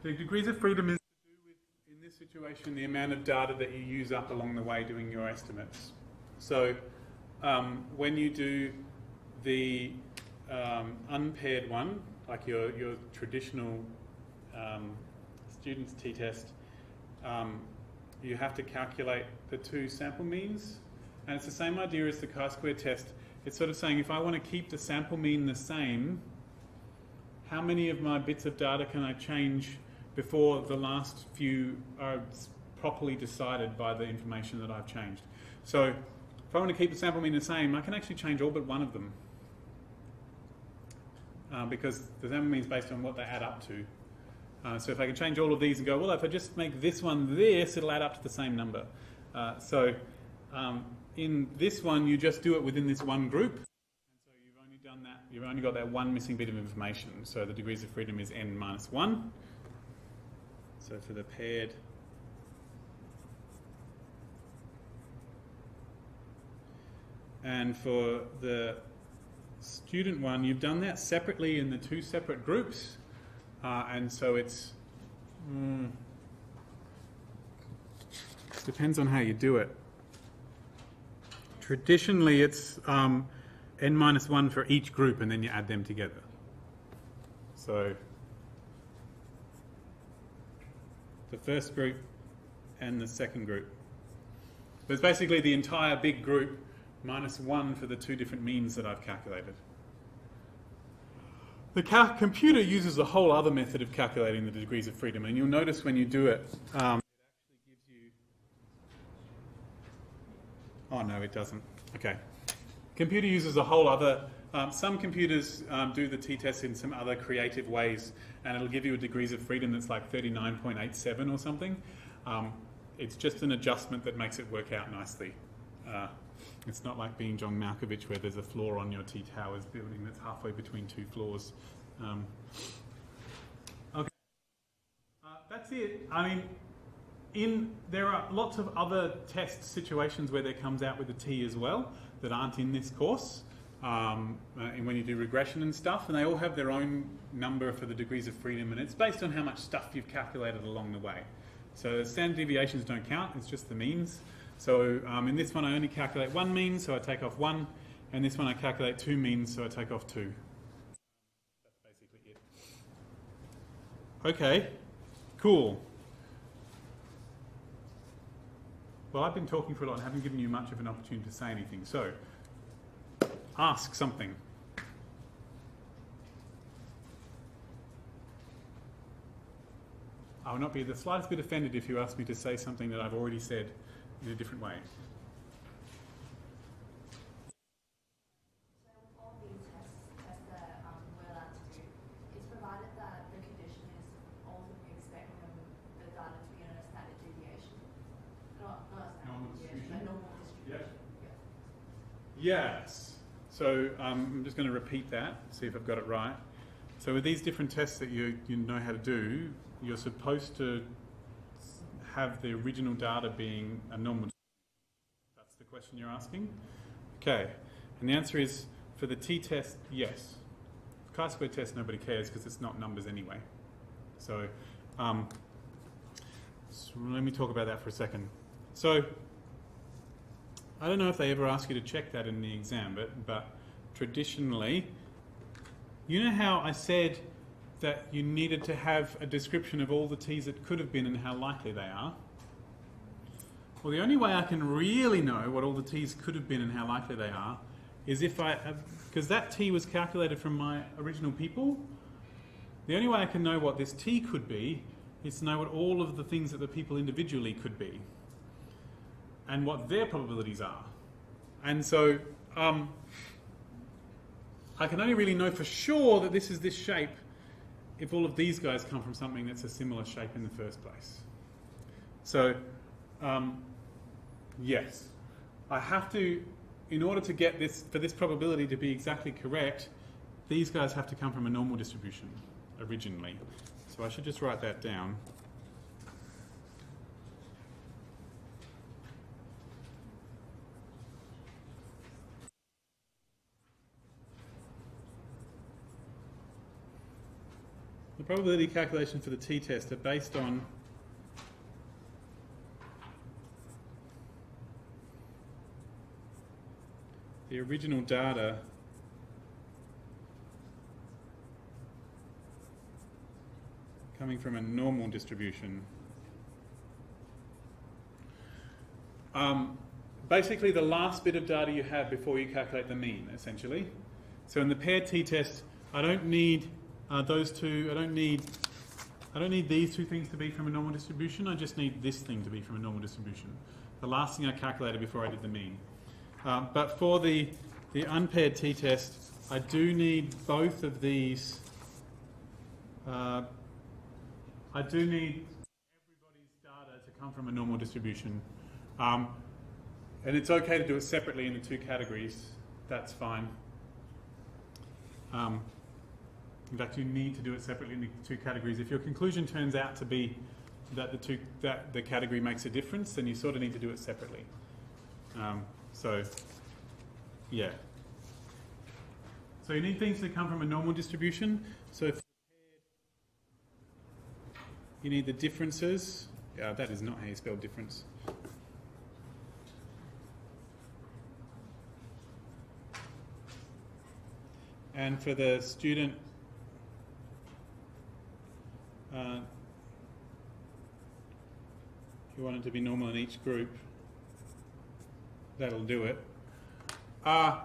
[SPEAKER 1] the degrees of freedom is to do with, in this situation, the amount of data that you use up along the way doing your estimates. So when you do the unpaired one, like your traditional student's t-test, you have to calculate the two sample means, and it's the same idea as the chi-square test. It's sort of saying if I want to keep the sample mean the same, how many of my bits of data can I change before the last few are properly decided by the information that I've changed? So if I want to keep the sample mean the same, I can actually change all but one of them. Because the sample mean is based on what they add up to. So if I can change all of these and go, well, if I just make this one this, it'll add up to the same number. In this one, you just do it within this one group. And so you've only done that, you've only got that one missing bit of information. So the degrees of freedom is n minus 1. So for the paired, and for the student one, you've done that separately in the two separate groups. And so it's depends on how you do it. Traditionally, it's n minus 1 for each group, and then you add them together. So the first group and the second group. So it's basically the entire big group minus 1 for the two different means that I've calculated. The computer uses a whole other method of calculating the degrees of freedom, and you'll notice when you do it, it actually gives you... Oh no, it doesn't. Okay. Computer uses a whole other... some computers do the t-test in some other creative ways, and it'll give you a degrees of freedom that's like 39.87 or something. It's just an adjustment that makes it work out nicely. It's not like being John Malkovich where there's a floor on your T-Towers building that's halfway between two floors. Okay. That's it. I mean, there are lots of other test situations where there comes out with a T as well that aren't in this course. And when you do regression and stuff, and they all have their own number for the degrees of freedom, and it's based on how much stuff you've calculated along the way. So standard deviations don't count, it's just the means. So in this one I only calculate one mean, so I take off 1, and this one I calculate 2 means, so I take off 2. That's basically it. Okay, cool. Well, I've been talking for a lot and haven't given you much of an opportunity to say anything, so ask something. I will not be the slightest bit offended if you ask me to say something that I've already said in a different way.
[SPEAKER 3] So all these tests that we're allowed to do, it's provided that the condition is ultimately expecting the data to be in a standard deviation. Not a standard deviation, a normal distribution.
[SPEAKER 1] Yeah. Yes. So I'm just going to repeat that, see if I've got it right. So with these different tests that you know how to do, you're supposed to have the original data being a normal distribution. That's the question you're asking? Okay. And the answer is, for the t-test, yes. Chi-Square test, nobody cares because it's not numbers anyway. So, so let me talk about that for a second. So I don't know if they ever ask you to check that in the exam, but traditionally, you know how I said that you needed to have a description of all the t's that could have been and how likely they are? Well, the only way I can really know what all the t's could have been and how likely they are is if because that t was calculated from my original people, the only way I can know what this t could be is to know what all of the things that the people individually could be and what their probabilities are. And so I can only really know for sure that this is this shape if all of these guys come from something that's a similar shape in the first place. So, yes, I have to, in order to get this, for this probability to be exactly correct, these guys have to come from a normal distribution originally. So I should just write that down. The probability calculations for the t-test are based on the original data coming from a normal distribution. Basically the last bit of data you have before you calculate the mean, essentially. So in the paired t-test, I don't need those two, I don't need these two things to be from a normal distribution, I just need this thing to be from a normal distribution. The last thing I calculated before I did the mean. But for the unpaired t-test, I do need both of these. I do need everybody's data to come from a normal distribution. And it's okay to do it separately in the two categories. That's fine. In fact, you need to do it separately in the two categories. If your conclusion turns out to be that the category makes a difference, then you sort of need to do it separately. So, yeah. So you need things that come from a normal distribution. So if you need the differences. That is not how you spell difference. And for the student, you want it to be normal in each group. That'll do it. And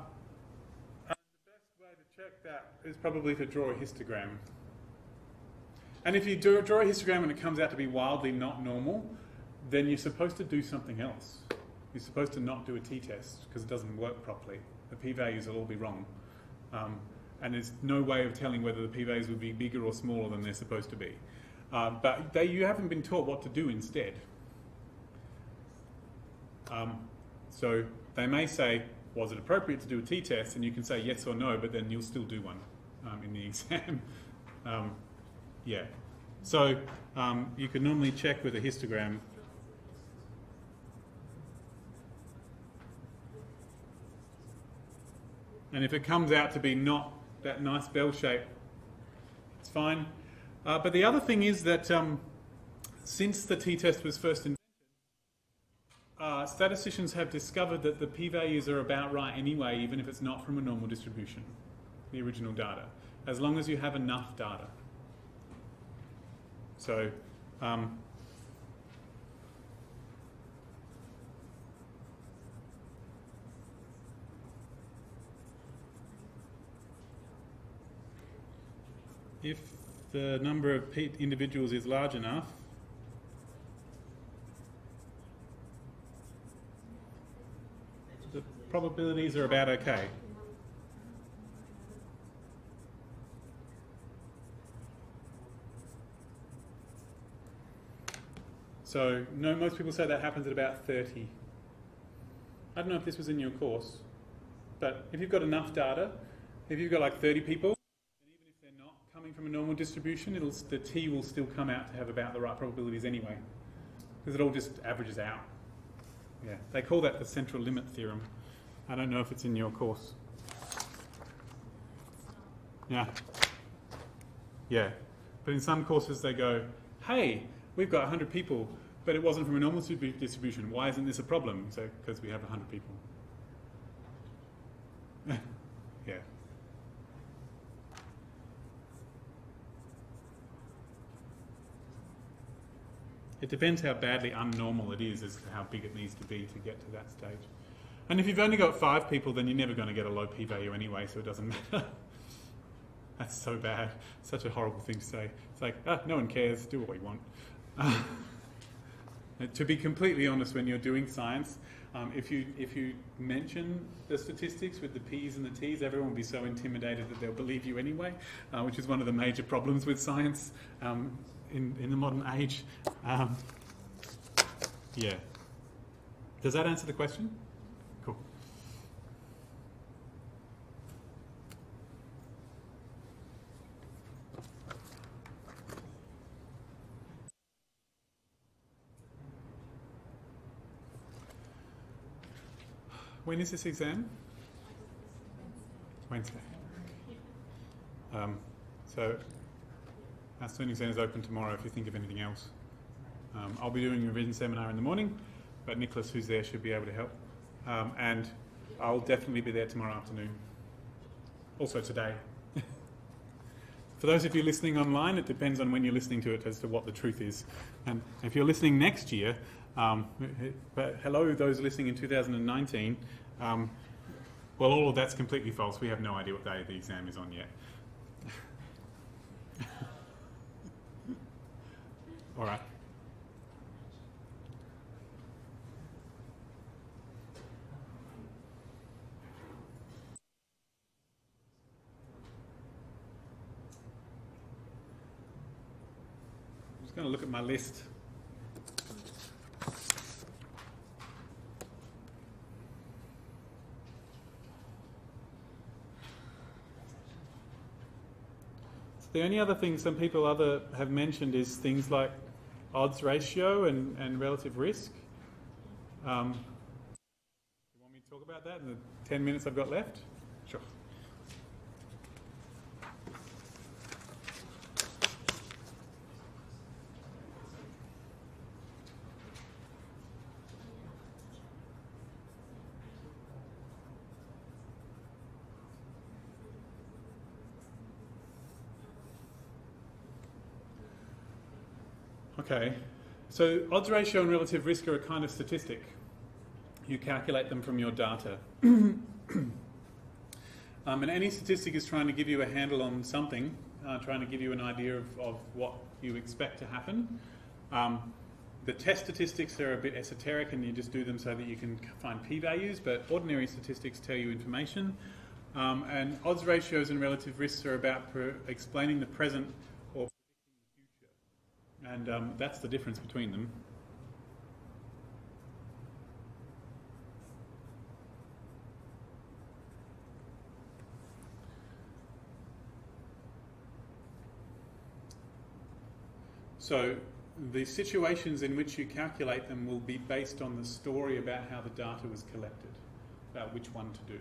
[SPEAKER 1] the best way to check that is probably to draw a histogram. And if you draw a histogram and it comes out to be wildly not normal, then you're supposed to do something else. You're supposed to not do a t-test because it doesn't work properly. The p-values will all be wrong. And there's no way of telling whether the p-values would be bigger or smaller than they're supposed to be. But you haven't been taught what to do instead. So they may say, was it appropriate to do a t-test? And you can say yes or no, but then you'll still do one in the exam. Yeah. So you can normally check with a histogram. And if it comes out to be not that nice bell shape, it's fine. But the other thing is that since the t-test was first invented, statisticians have discovered that the p-values are about right anyway, even if it's not from a normal distribution, the original data, as long as you have enough data. So, if the number of individuals is large enough, the probabilities are about okay. So, no, most people say that happens at about 30. I don't know if this was in your course, but if you've got enough data, if you've got like 30 people, and even if they're not coming from a normal distribution, the t will still come out to have about the right probabilities anyway, because it all just averages out. Yeah, they call that the central limit theorem. I don't know if it's in your course. Yeah. Yeah. But in some courses they go, hey, we've got 100 people, but it wasn't from a normal distribution. Why isn't this a problem? So, because we have 100 people. Yeah. It depends how badly unnormal it is as to how big it needs to be to get to that stage. And if you've only got 5 people, then you're never going to get a low p-value anyway, so it doesn't matter. That's so bad. Such a horrible thing to say. It's like, no one cares, do what you want. To be completely honest, when you're doing science, if you mention the statistics with the P's and the T's, everyone will be so intimidated that they'll believe you anyway, which is one of the major problems with science in the modern age. Yeah. Does that answer the question? Cool. When is this exam? Wednesday. So our student exam is open tomorrow if you think of anything else. I'll be doing a revision seminar in the morning, but Nicholas, who's there, should be able to help. And I'll definitely be there tomorrow afternoon. Also today. For those of you listening online, it depends on when you're listening to it as to what the truth is. And if you're listening next year, but hello, those listening in 2019, well, all of that's completely false. We have no idea what day the exam is on yet. All right. going to look at my list. The only other thing some people have mentioned is things like odds ratio and relative risk. You want me to talk about that in the 10 minutes I've got left? Sure. Okay, so odds ratio and relative risk are a kind of statistic. You calculate them from your data. And any statistic is trying to give you a handle on something, trying to give you an idea of what you expect to happen. The test statistics are a bit esoteric and you just do them so that you can find p-values, but ordinary statistics tell you information. And odds ratios and relative risks are about explaining the present or predicting the future. And that's the difference between them. So the situations in which you calculate them will be based on the story about how the data was collected, about which one to do,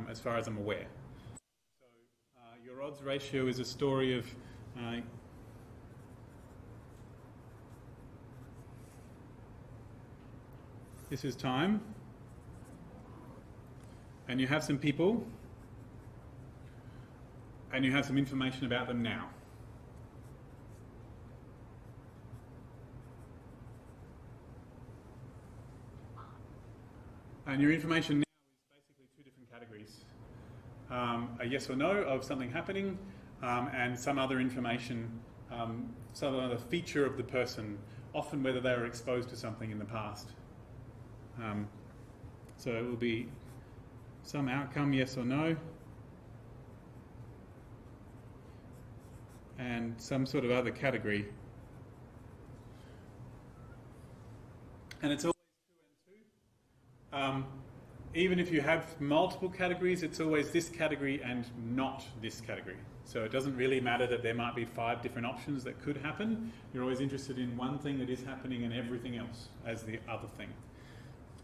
[SPEAKER 1] as far as I'm aware. So your odds ratio is a story of this is time, and you have some people, and you have some information about them now. And your information now is basically two different categories. A yes or no of something happening, and some other information, some other feature of the person, often whether they were exposed to something in the past. So it will be some outcome, yes or no, and some sort of other category. And it's always 2 and 2. Even if you have multiple categories, it's always this category and not this category. So it doesn't really matter that there might be 5 different options that could happen. You're always interested in one thing that is happening and everything else as the other thing.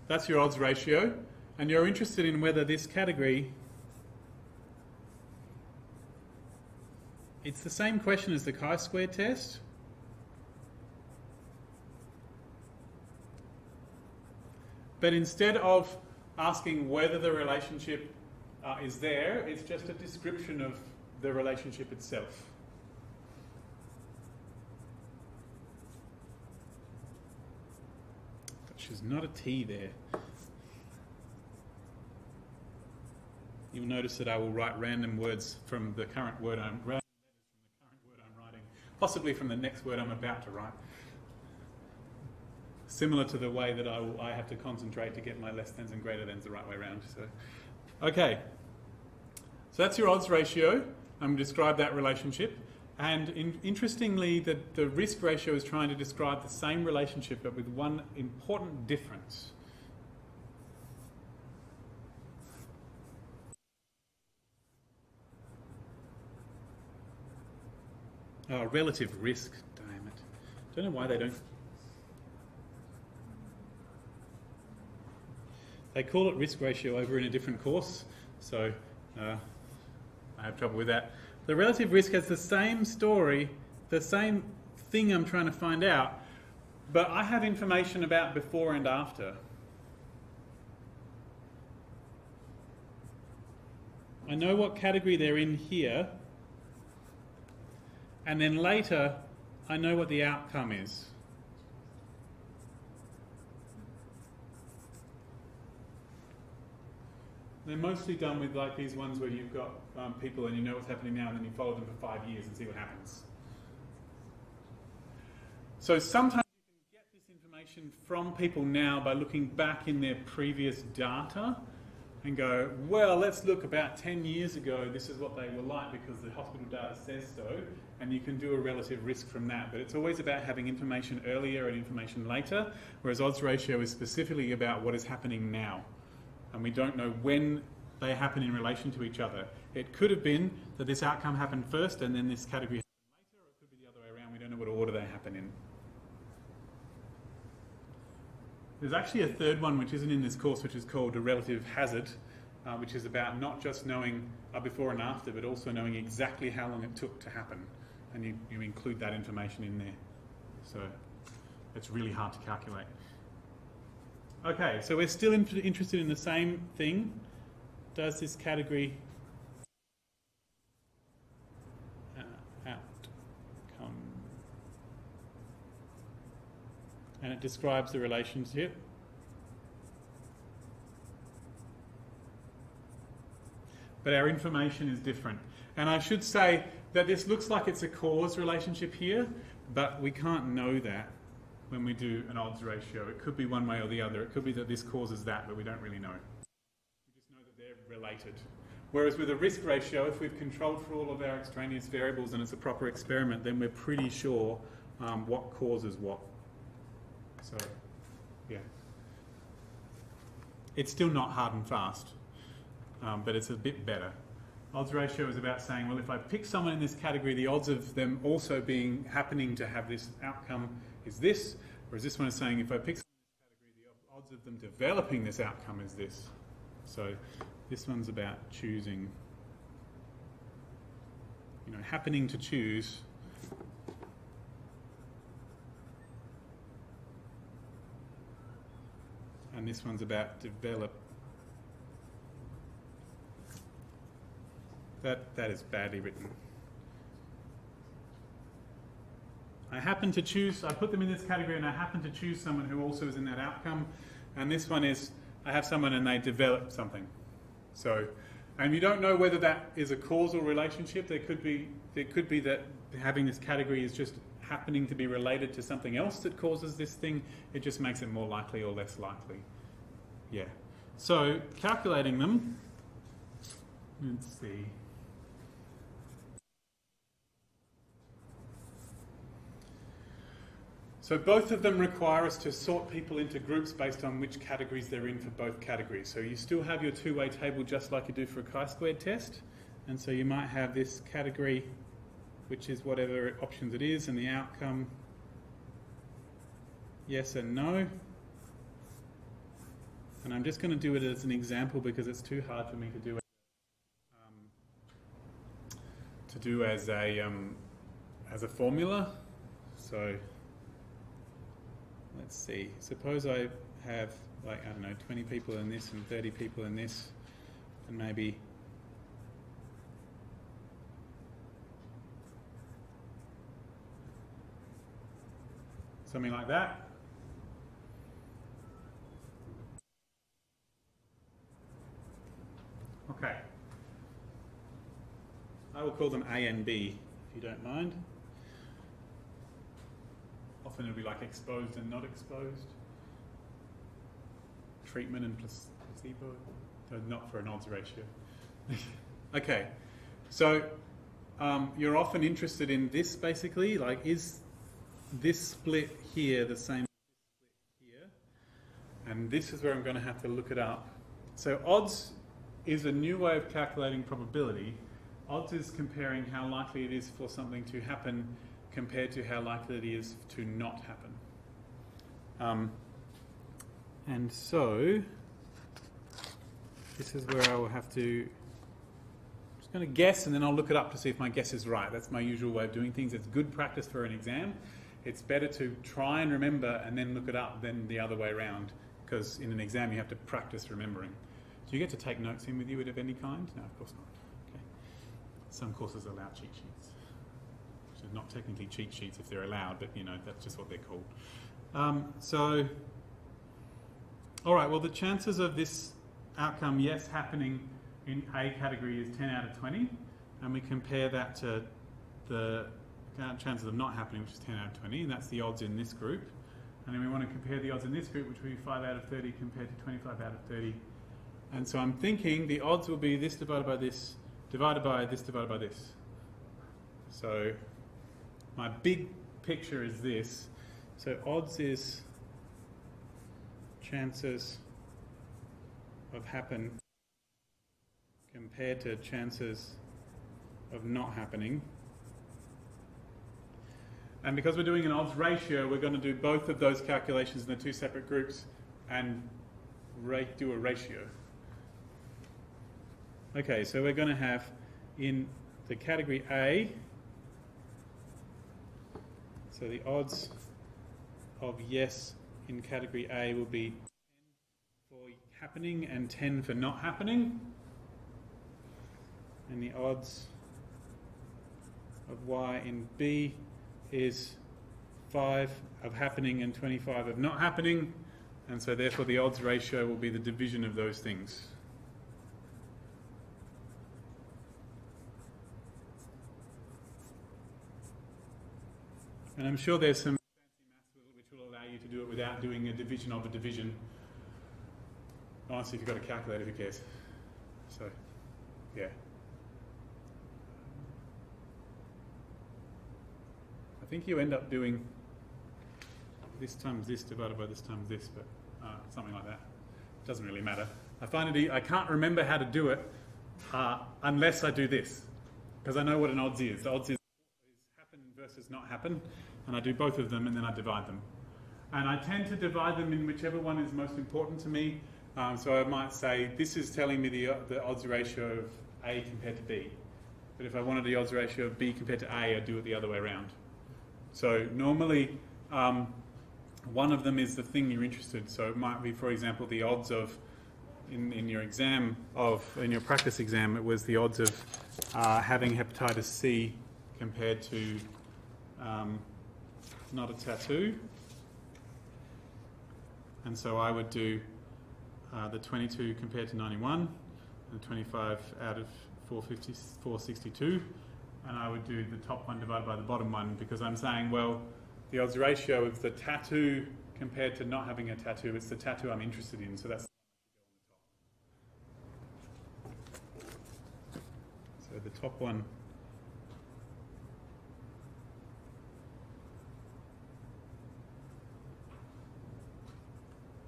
[SPEAKER 1] That's your odds ratio. And you're interested in whether this category, it's the same question as the Chi-Square test. But instead of asking whether the relationship is there, it's just a description of the relationship itself. There's not a T there. You'll notice that I will write random words from the current word I'm writing, possibly from the next word I'm about to write. Similar to the way that I have to concentrate to get my less thans and greater thans the right way around. So, okay. So that's your odds ratio. I'm going to describe that relationship. And interestingly, the risk ratio is trying to describe the same relationship, but with one important difference. Oh, relative risk, damn it. Don't know why they don't. They call it risk ratio over in a different course, so I have trouble with that. The relative risk has the same story, the same thing I'm trying to find out, but I have information about before and after. I know what category they're in here, and then later I know what the outcome is. They're mostly done with like these ones where you've got people and you know what's happening now and then you follow them for 5 years and see what happens. So sometimes you can get this information from people now by looking back in their previous data and go, well, let's look about 10 years ago, this is what they were like because the hospital data says so, and you can do a relative risk from that. But it's always about having information earlier and information later, whereas odds ratio is specifically about what is happening now. And we don't know when they happen in relation to each other. It could have been that this outcome happened first and then this category happened later, or it could be the other way around. We don't know what order they happen in. There's actually a third one which isn't in this course, which is called a relative hazard, which is about not just knowing a before and after, but also knowing exactly how long it took to happen. And you include that information in there. So it's really hard to calculate. Okay, so we're still interested in the same thing. Does this category outcome? And it describes the relationship. But our information is different. And I should say that this looks like it's a cause relationship here, but we can't know that when we do an odds ratio. It could be one way or the other. It could be that this causes that, but we don't really know. We just know that they're related. Whereas with a risk ratio, if we've controlled for all of our extraneous variables and it's a proper experiment, then we're pretty sure what causes what. So, yeah. It's still not hard and fast, but it's a bit better. Odds ratio is about saying, well, if I pick someone in this category, the odds of them also happening to have this outcome is this, whereas this one is saying if I pick someone in this category, the odds of them developing this outcome is this. So this one's about choosing, happening to choose. And this one's about develop. That is badly written. I put them in this category and I happen to choose someone who also is in that outcome. And this one is, I have someone and they develop something. So, and you don't know whether that is a causal relationship. There could be that having this category is just happening to be related to something else that causes this thing. It just makes it more likely or less likely. Yeah. So, calculating them, let's see. So both of them require us to sort people into groups based on which categories they're in for both categories. So you still have your two-way table just like you do for a chi-square test. And so you might have this category, which is whatever options it is, and the outcome, yes and no. And I'm just going to do it as an example because it's too hard for me to do as a formula. So let's see. Suppose I have 20 people in this and 30 people in this, and maybe something like that. Okay. I will call them A and B, if you don't mind. Often it'll be like exposed and not exposed. Treatment and placebo. So not for an odds ratio. Okay. So you're often interested in this basically, like is this split here the same as this split here? And this is where I'm going to have to look it up. So odds is a new way of calculating probability. Odds is comparing how likely it is for something to happen compared to how likely it is to not happen. And so this is where I will have to, I'm just going to guess and then I'll look it up to see if my guess is right. That's my usual way of doing things. It's good practice for an exam. It's better to try and remember and then look it up than the other way around, because in an exam you have to practice remembering. Do you get to take notes in with you of any kind? No, of course not. Okay. Some courses allow cheat sheets. Which are not technically cheat sheets if they're allowed, but that's just what they're called. All right, well the chances of this outcome, yes, happening in A category is 10 out of 20, and we compare that to the chances of not happening, which is 10 out of 20, and that's the odds in this group. And then we want to compare the odds in this group, which would be 5 out of 30 compared to 25 out of 30. And so I'm thinking the odds will be this divided by this, divided by this, divided by this. So my big picture is this. So odds is chances of happen compared to chances of not happening. And because we're doing an odds ratio, we're going to do both of those calculations in the two separate groups and do a ratio. Okay, so we're going to have in the category A, so the odds of yes in category A will be 10 for happening and 10 for not happening. And the odds of y in B is 5 of happening and 25 of not happening. And so therefore the odds ratio will be the division of those things. And I'm sure there's some fancy maths which will allow you to do it without doing a division of a division. Honestly, if you've got a calculator, who cares? So, yeah. I think you end up doing this times this divided by this times this, but something like that. It doesn't really matter. I find it, I can't remember how to do it unless I do this, because I know what an odds is. The odds is happen versus not happen, and I do both of them and then I divide them. And I tend to divide them in whichever one is most important to me. So I might say this is telling me the odds ratio of A compared to B. But if I wanted the odds ratio of B compared to A, I'd do it the other way around. So normally one of them is the thing you're interested in. So it might be, for example, the odds of, in your exam, in your practice exam, it was the odds of having hepatitis C compared to not a tattoo. And so I would do the 22 compared to 91, and 25 out of 462, and I would do the top one divided by the bottom one, because I'm saying, well, the odds ratio of the tattoo compared to not having a tattoo, it's the tattoo I'm interested in, so that's the one that should go on the top. So the top one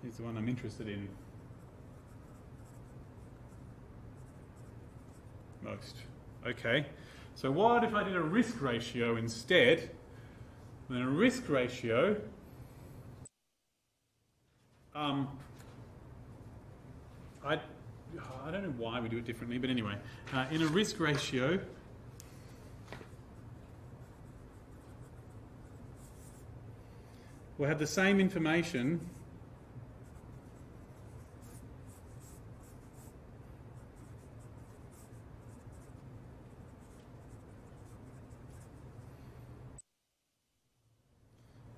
[SPEAKER 1] is the one I'm interested in most. Okay, so what if I did a risk ratio instead? Then a risk ratio, I don't know why we do it differently, but anyway, in a risk ratio, we'll have the same information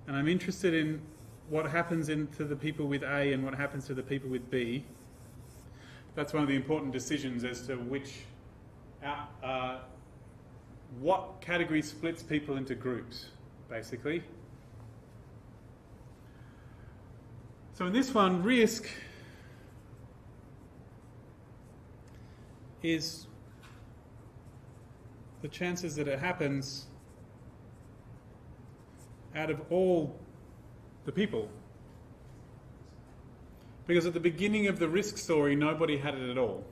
[SPEAKER 1] and I'm interested in what happens to the people with A and what happens to the people with B. That's one of the important decisions as to what category splits people into groups, basically. So in this one, risk is the chances that it happens out of all the people. Because at the beginning of the risk story, nobody had it at all.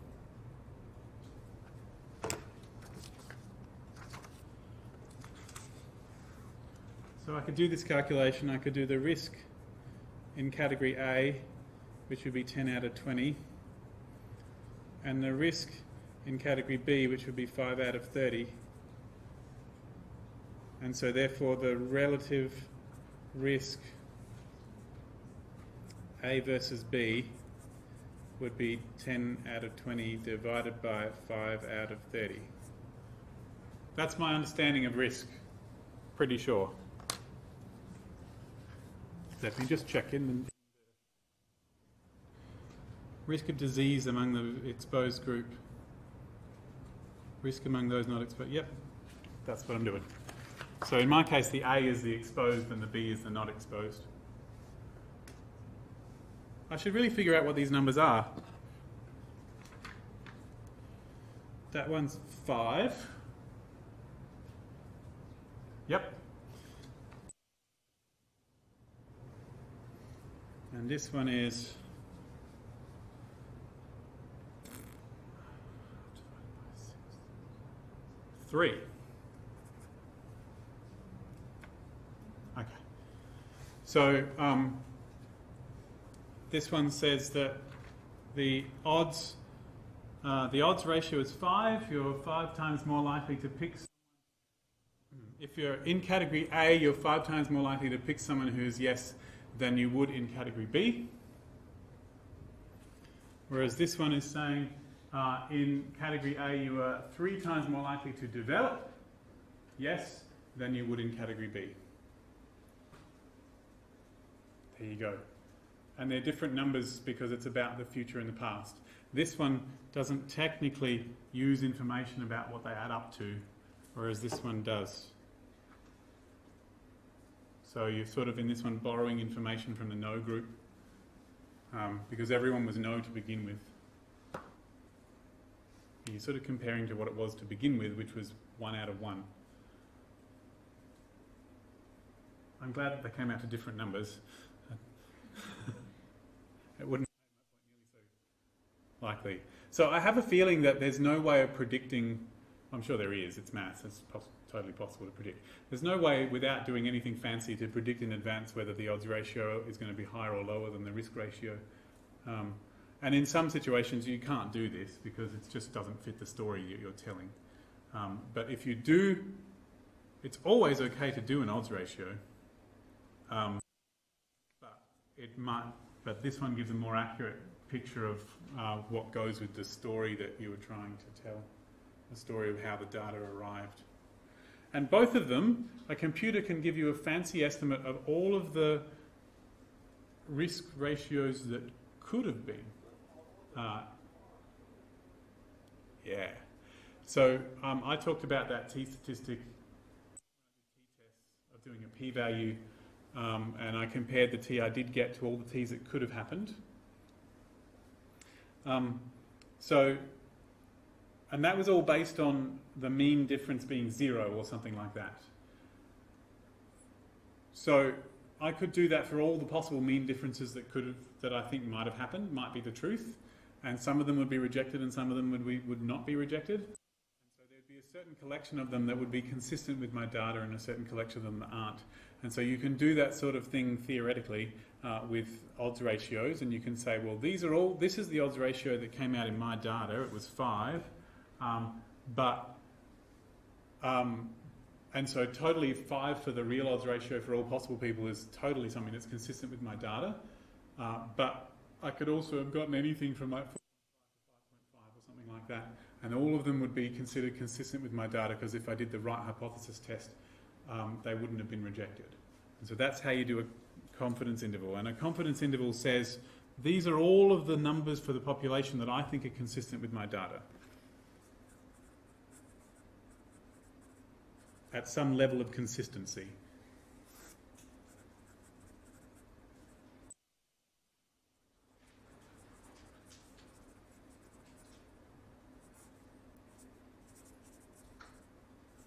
[SPEAKER 1] So I could do this calculation. I could do the risk in category A, which would be 10 out of 20, and the risk in category B, which would be 5 out of 30. And so therefore the relative risk A versus B would be 10 out of 20 divided by 5 out of 30. That's my understanding of risk. Pretty sure. Let me just check in. Risk of disease among the exposed group. Risk among those not exposed. Yep, that's what I'm doing. So in my case, the A is the exposed and the B is the not exposed. I should really figure out what these numbers are. that one's 5. Yep. And this one is 3. Okay. So this one says that the odds ratio is 5. You're 5 times more likely to pick. If you're in category A, you're 5 times more likely to pick someone who's yes than you would in category B. Whereas this one is saying in category A, you are 3 times more likely to develop yes than you would in category B. There you go. And they're different numbers because it's about the future and the past. This one doesn't technically use information about what they add up to, whereas this one does. So you're sort of in this one borrowing information from the no group because everyone was no to begin with. You're sort of comparing to what it was to begin with, which was 1 out of 1. I'm glad that they came out to different numbers. It wouldn't be nearly so likely. So I have a feeling that there's no way of predicting. I'm sure there is. It's maths. It's totally possible to predict. There's no way, without doing anything fancy, to predict in advance whether the odds ratio is going to be higher or lower than the risk ratio. And in some situations, you can't do this because it just doesn't fit the story you're telling. But if you do, it's always okay to do an odds ratio. But this one gives a more accurate picture of what goes with the story that you were trying to tell, the story of how the data arrived. And both of them, a computer can give you a fancy estimate of all of the risk ratios that could have been. Yeah. So I talked about that t-statistic of doing a p-value, and I compared the t I did get to all the t's that could have happened. And that was all based on the mean difference being 0 or something like that. So I could do that for all the possible mean differences that I think might have happened, might be the truth, and some of them would be rejected and some of them would not be rejected. And so there'd be a certain collection of them that would be consistent with my data and a certain collection of them that aren't. And so you can do that sort of thing theoretically with odds ratios, and you can say, well, this is the odds ratio that came out in my data. It was 5. And so totally 5 for the real odds ratio for all possible people is totally something that's consistent with my data. But I could also have gotten anything from like 4.5 to 5.5 or something like that. And all of them would be considered consistent with my data because if I did the right hypothesis test, they wouldn't have been rejected. And so that's how you do a confidence interval. And a confidence interval says, these are all of the numbers for the population that I think are consistent with my data. At some level of consistency.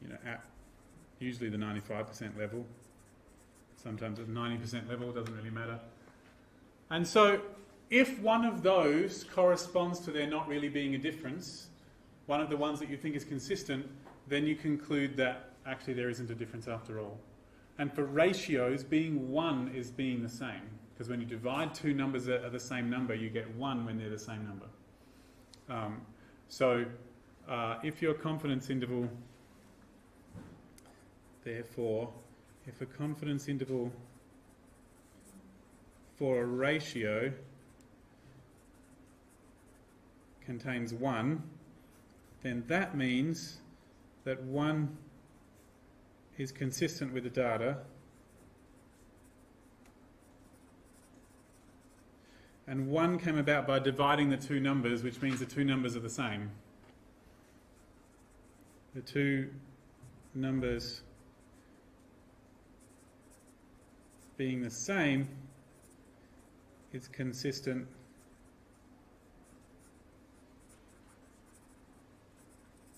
[SPEAKER 1] You know, at usually the 95% level, sometimes at 90% level, it doesn't really matter. And so if one of those corresponds to there not really being a difference, one of the ones that you think is consistent, then you conclude that actually there isn't a difference after all. And for ratios, being 1 is being the same. Because when you divide two numbers that are the same number, you get 1 when they're the same number. If your confidence interval, therefore, if a confidence interval for a ratio contains 1, then that means that 1 is consistent with the data, and 1 came about by dividing the two numbers, which means the two numbers are the same. The two numbers being the same is consistent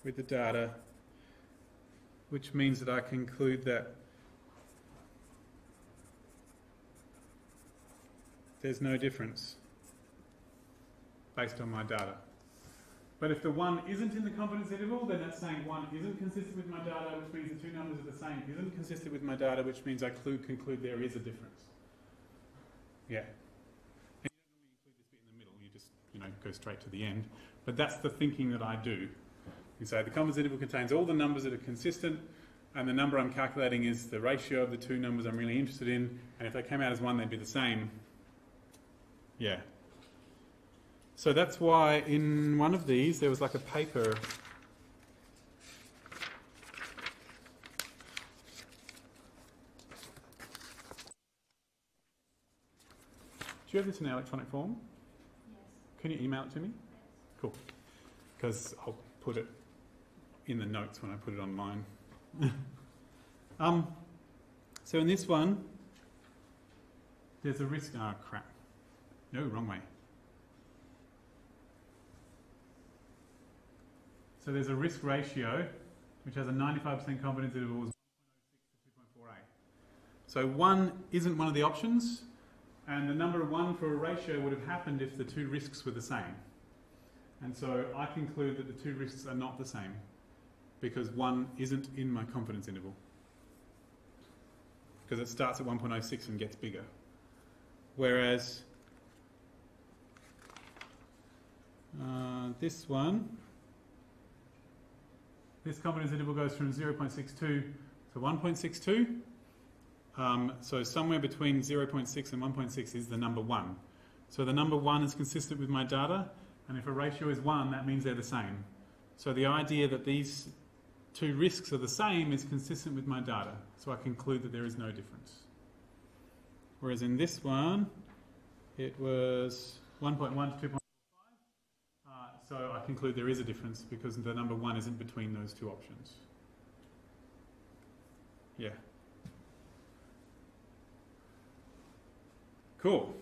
[SPEAKER 1] with the data, which means that I conclude that there's no difference based on my data. But if the 1 isn't in the confidence interval, then that's saying 1 isn't consistent with my data, which means the 2 numbers are the same, isn't consistent with my data, which means I conclude there is a difference. Yeah. And you don't normally include this bit in the middle, you just, go straight to the end. But that's the thinking that I do. You say the confidence interval contains all the numbers that are consistent, and the number I'm calculating is the ratio of the 2 numbers I'm really interested in, and if they came out as 1, they'd be the same. Yeah. So that's why in one of these there was like a paper. Do you have this in electronic form?
[SPEAKER 3] Yes.
[SPEAKER 1] Can you email it to me?
[SPEAKER 3] Yes.
[SPEAKER 1] Cool. Because I'll put it in the notes when I put it online. So in this one, there's a risk. Oh, crap. No, wrong way. So there's a risk ratio which has a 95% confidence interval of 1.06 to 2.48. So 1 isn't one of the options, and the number 1 for a ratio would have happened if the 2 risks were the same. And so I conclude that the 2 risks are not the same because 1 isn't in my confidence interval. Because it starts at 1.06 and gets bigger. Whereas this one, this confidence interval goes from 0.62 to 1.62. So somewhere between 0.6 and 1.6 is the number 1. So the number 1 is consistent with my data, and if a ratio is 1, that means they're the same. So the idea that these 2 risks are the same is consistent with my data. So I conclude that there is no difference. Whereas in this one, it was 1.1 to 2.45. So I conclude there is a difference because the number 1 isn't between those 2 options. Yeah. Cool.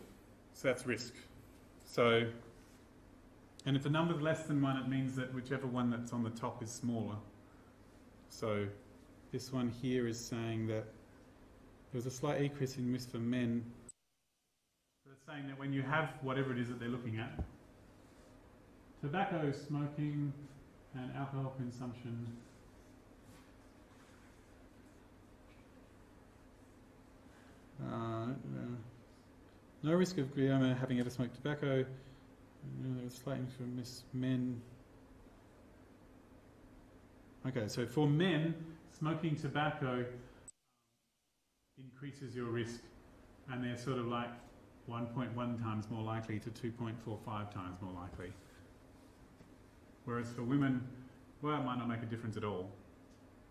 [SPEAKER 1] So that's risk. So, and if the number is less than 1, it means that whichever one that's on the top is smaller. So this one here is saying that there was a slight increase in risk for men. So it's saying that when you have whatever it is that they're looking at, tobacco smoking and alcohol consumption, no risk of glioma having ever smoked tobacco. There was slight increase for men. Okay, so for men, smoking tobacco increases your risk, and they're sort of like 1.1 times more likely to 2.45 times more likely. Whereas for women, well, it might not make a difference at all.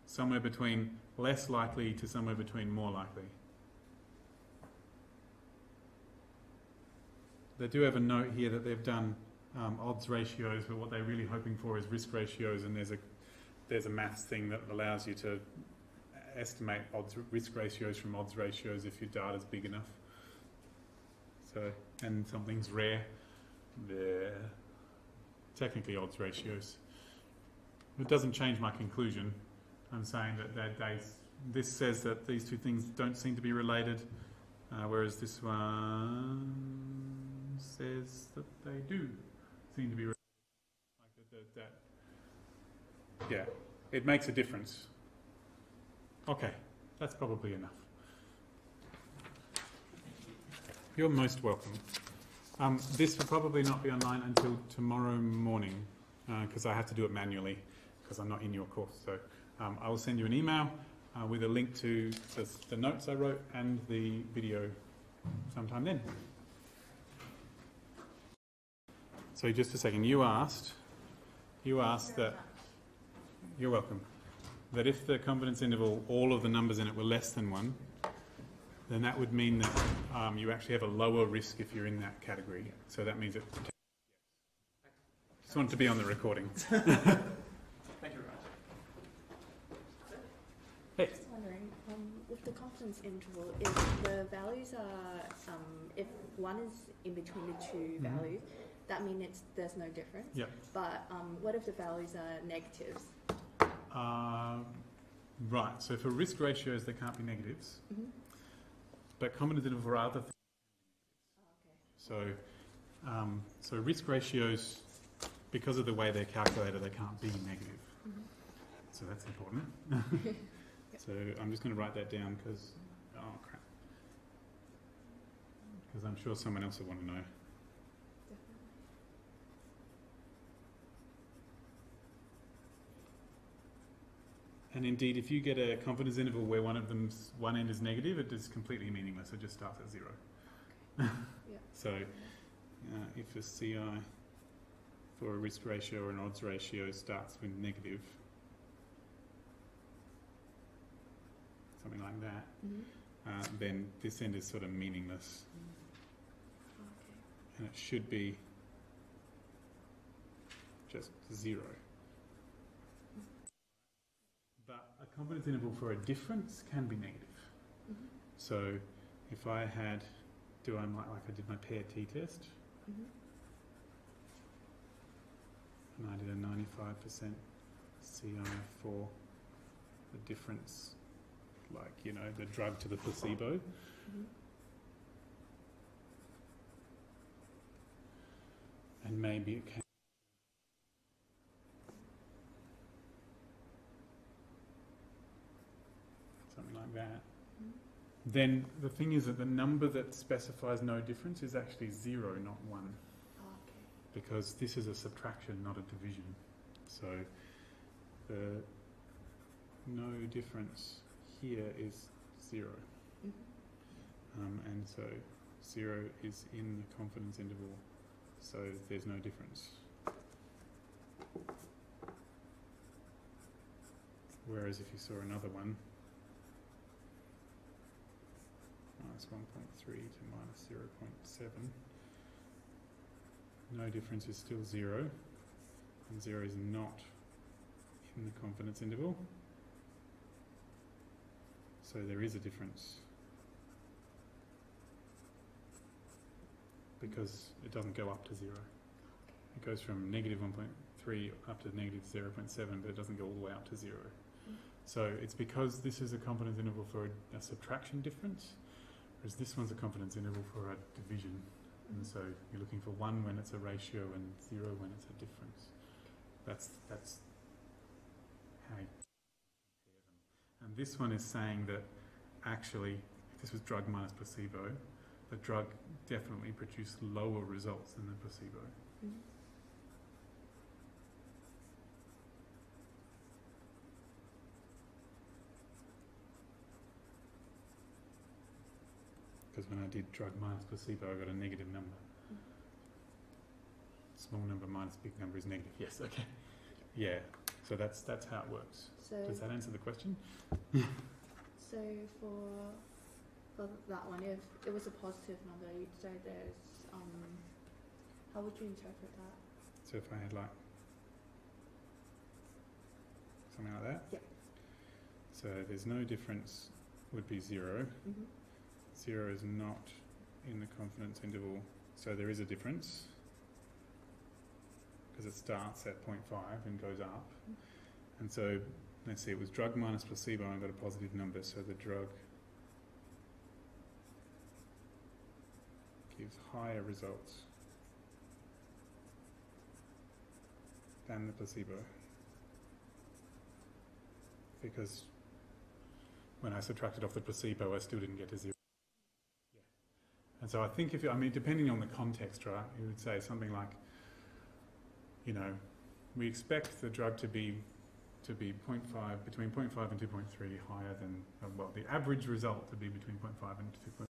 [SPEAKER 1] Somewhere between less likely to somewhere between more likely. They do have a note here that they've done odds ratios, but what they're really hoping for is risk ratios, and there's a maths thing that allows you to estimate risk ratios from odds ratios if your data's big enough. So, and something's rare, they're technically odds ratios. It doesn't change my conclusion. I'm saying that this says that these 2 things don't seem to be related, whereas this one says that they do seem to be related. Yeah, it makes a difference. Okay, that's probably enough. You're most welcome. This will probably not be online until tomorrow morning because I have to do it manually because I'm not in your course. So I will send you an email with a link to the notes I wrote and the video sometime then. So just a second, you asked that, you're welcome, that if the confidence interval, all of the numbers in it were less than 1, then that would mean that you actually have a lower risk if you're in that category. So that means it... Just wanted to be on the recording.
[SPEAKER 2] Thank you very much.
[SPEAKER 1] Hey.
[SPEAKER 4] Just wondering, with the confidence interval, if the values are, if 1 is in between the 2 values, that means there's no difference.
[SPEAKER 1] Yep.
[SPEAKER 4] But what if the values are negatives?
[SPEAKER 1] Right, so for risk ratios, there can't be negatives,
[SPEAKER 4] Mm-hmm.
[SPEAKER 1] but confidence interval for other things.
[SPEAKER 4] Okay.
[SPEAKER 1] So risk ratios, because of the way they're calculated, they can't be negative.
[SPEAKER 4] Mm-hmm.
[SPEAKER 1] So that's important. So I'm just going to write that down because, oh crap, because I'm sure someone else will want to know.
[SPEAKER 4] Definitely.
[SPEAKER 1] And indeed, if you get a confidence interval where one end is negative, it is completely meaningless. It just starts at 0.
[SPEAKER 4] Yeah.
[SPEAKER 1] So if a CI for a risk ratio or an odds ratio starts with negative, something like that,
[SPEAKER 4] Mm-hmm.
[SPEAKER 1] then this end is sort of meaningless,
[SPEAKER 4] Okay.
[SPEAKER 1] and it should be just 0. But a confidence interval for a difference can be negative.
[SPEAKER 4] Mm-hmm.
[SPEAKER 1] So if I had, like I did my pair T test,
[SPEAKER 4] Mm-hmm.
[SPEAKER 1] and I did a 95% CI for the difference, like, you know, the drug to the placebo,
[SPEAKER 4] Mm-hmm.
[SPEAKER 1] and maybe it can something like that.
[SPEAKER 4] Mm-hmm.
[SPEAKER 1] Then the thing is that the number that specifies no difference is actually 0, not 1.
[SPEAKER 4] Okay.
[SPEAKER 1] Because this is a subtraction, not a division. So the no difference here is 0.
[SPEAKER 4] Mm-hmm.
[SPEAKER 1] And so 0 is in the confidence interval, so there's no difference. Whereas if you saw another one, minus 1.3 to minus 0.7, no difference is still 0, and 0 is not in the confidence interval, so there is a difference because it doesn't go up to 0. It goes from negative 1.3 up to negative 0.7, but it doesn't go all the way up to 0. So it's because this is a confidence interval for a subtraction difference, whereas this one's a confidence interval for a division. And so you're looking for 1 when it's a ratio and 0 when it's a difference. That's how you compare them. And this one is saying that actually, if this was drug minus placebo, the drug definitely produced lower results than the placebo.
[SPEAKER 4] Mm-hmm.
[SPEAKER 1] Because when I did drug minus placebo, I got a negative number. Small number minus big number is negative. Yes, okay. Yeah, so that's how it works.
[SPEAKER 4] So,
[SPEAKER 1] Does that answer the question?
[SPEAKER 4] so for that one, if it was a positive number, you'd say there's how would you interpret that?
[SPEAKER 1] So if I had like something like that?
[SPEAKER 4] Yeah.
[SPEAKER 1] So there's no difference would be 0.
[SPEAKER 4] Mm-hmm.
[SPEAKER 1] 0 is not in the confidence interval, so there is a difference because it starts at 0.5 and goes up. And so, let's see, it was drug minus placebo and I got a positive number, so the drug gives higher results than the placebo because when I subtracted off the placebo, I still didn't get to 0. And so I think depending on the context, right, you would say something like, you know, we expect the drug to be 0.5, between 0.5 and 2.3 higher than, well, the average result to be between 0.5 and 2.3.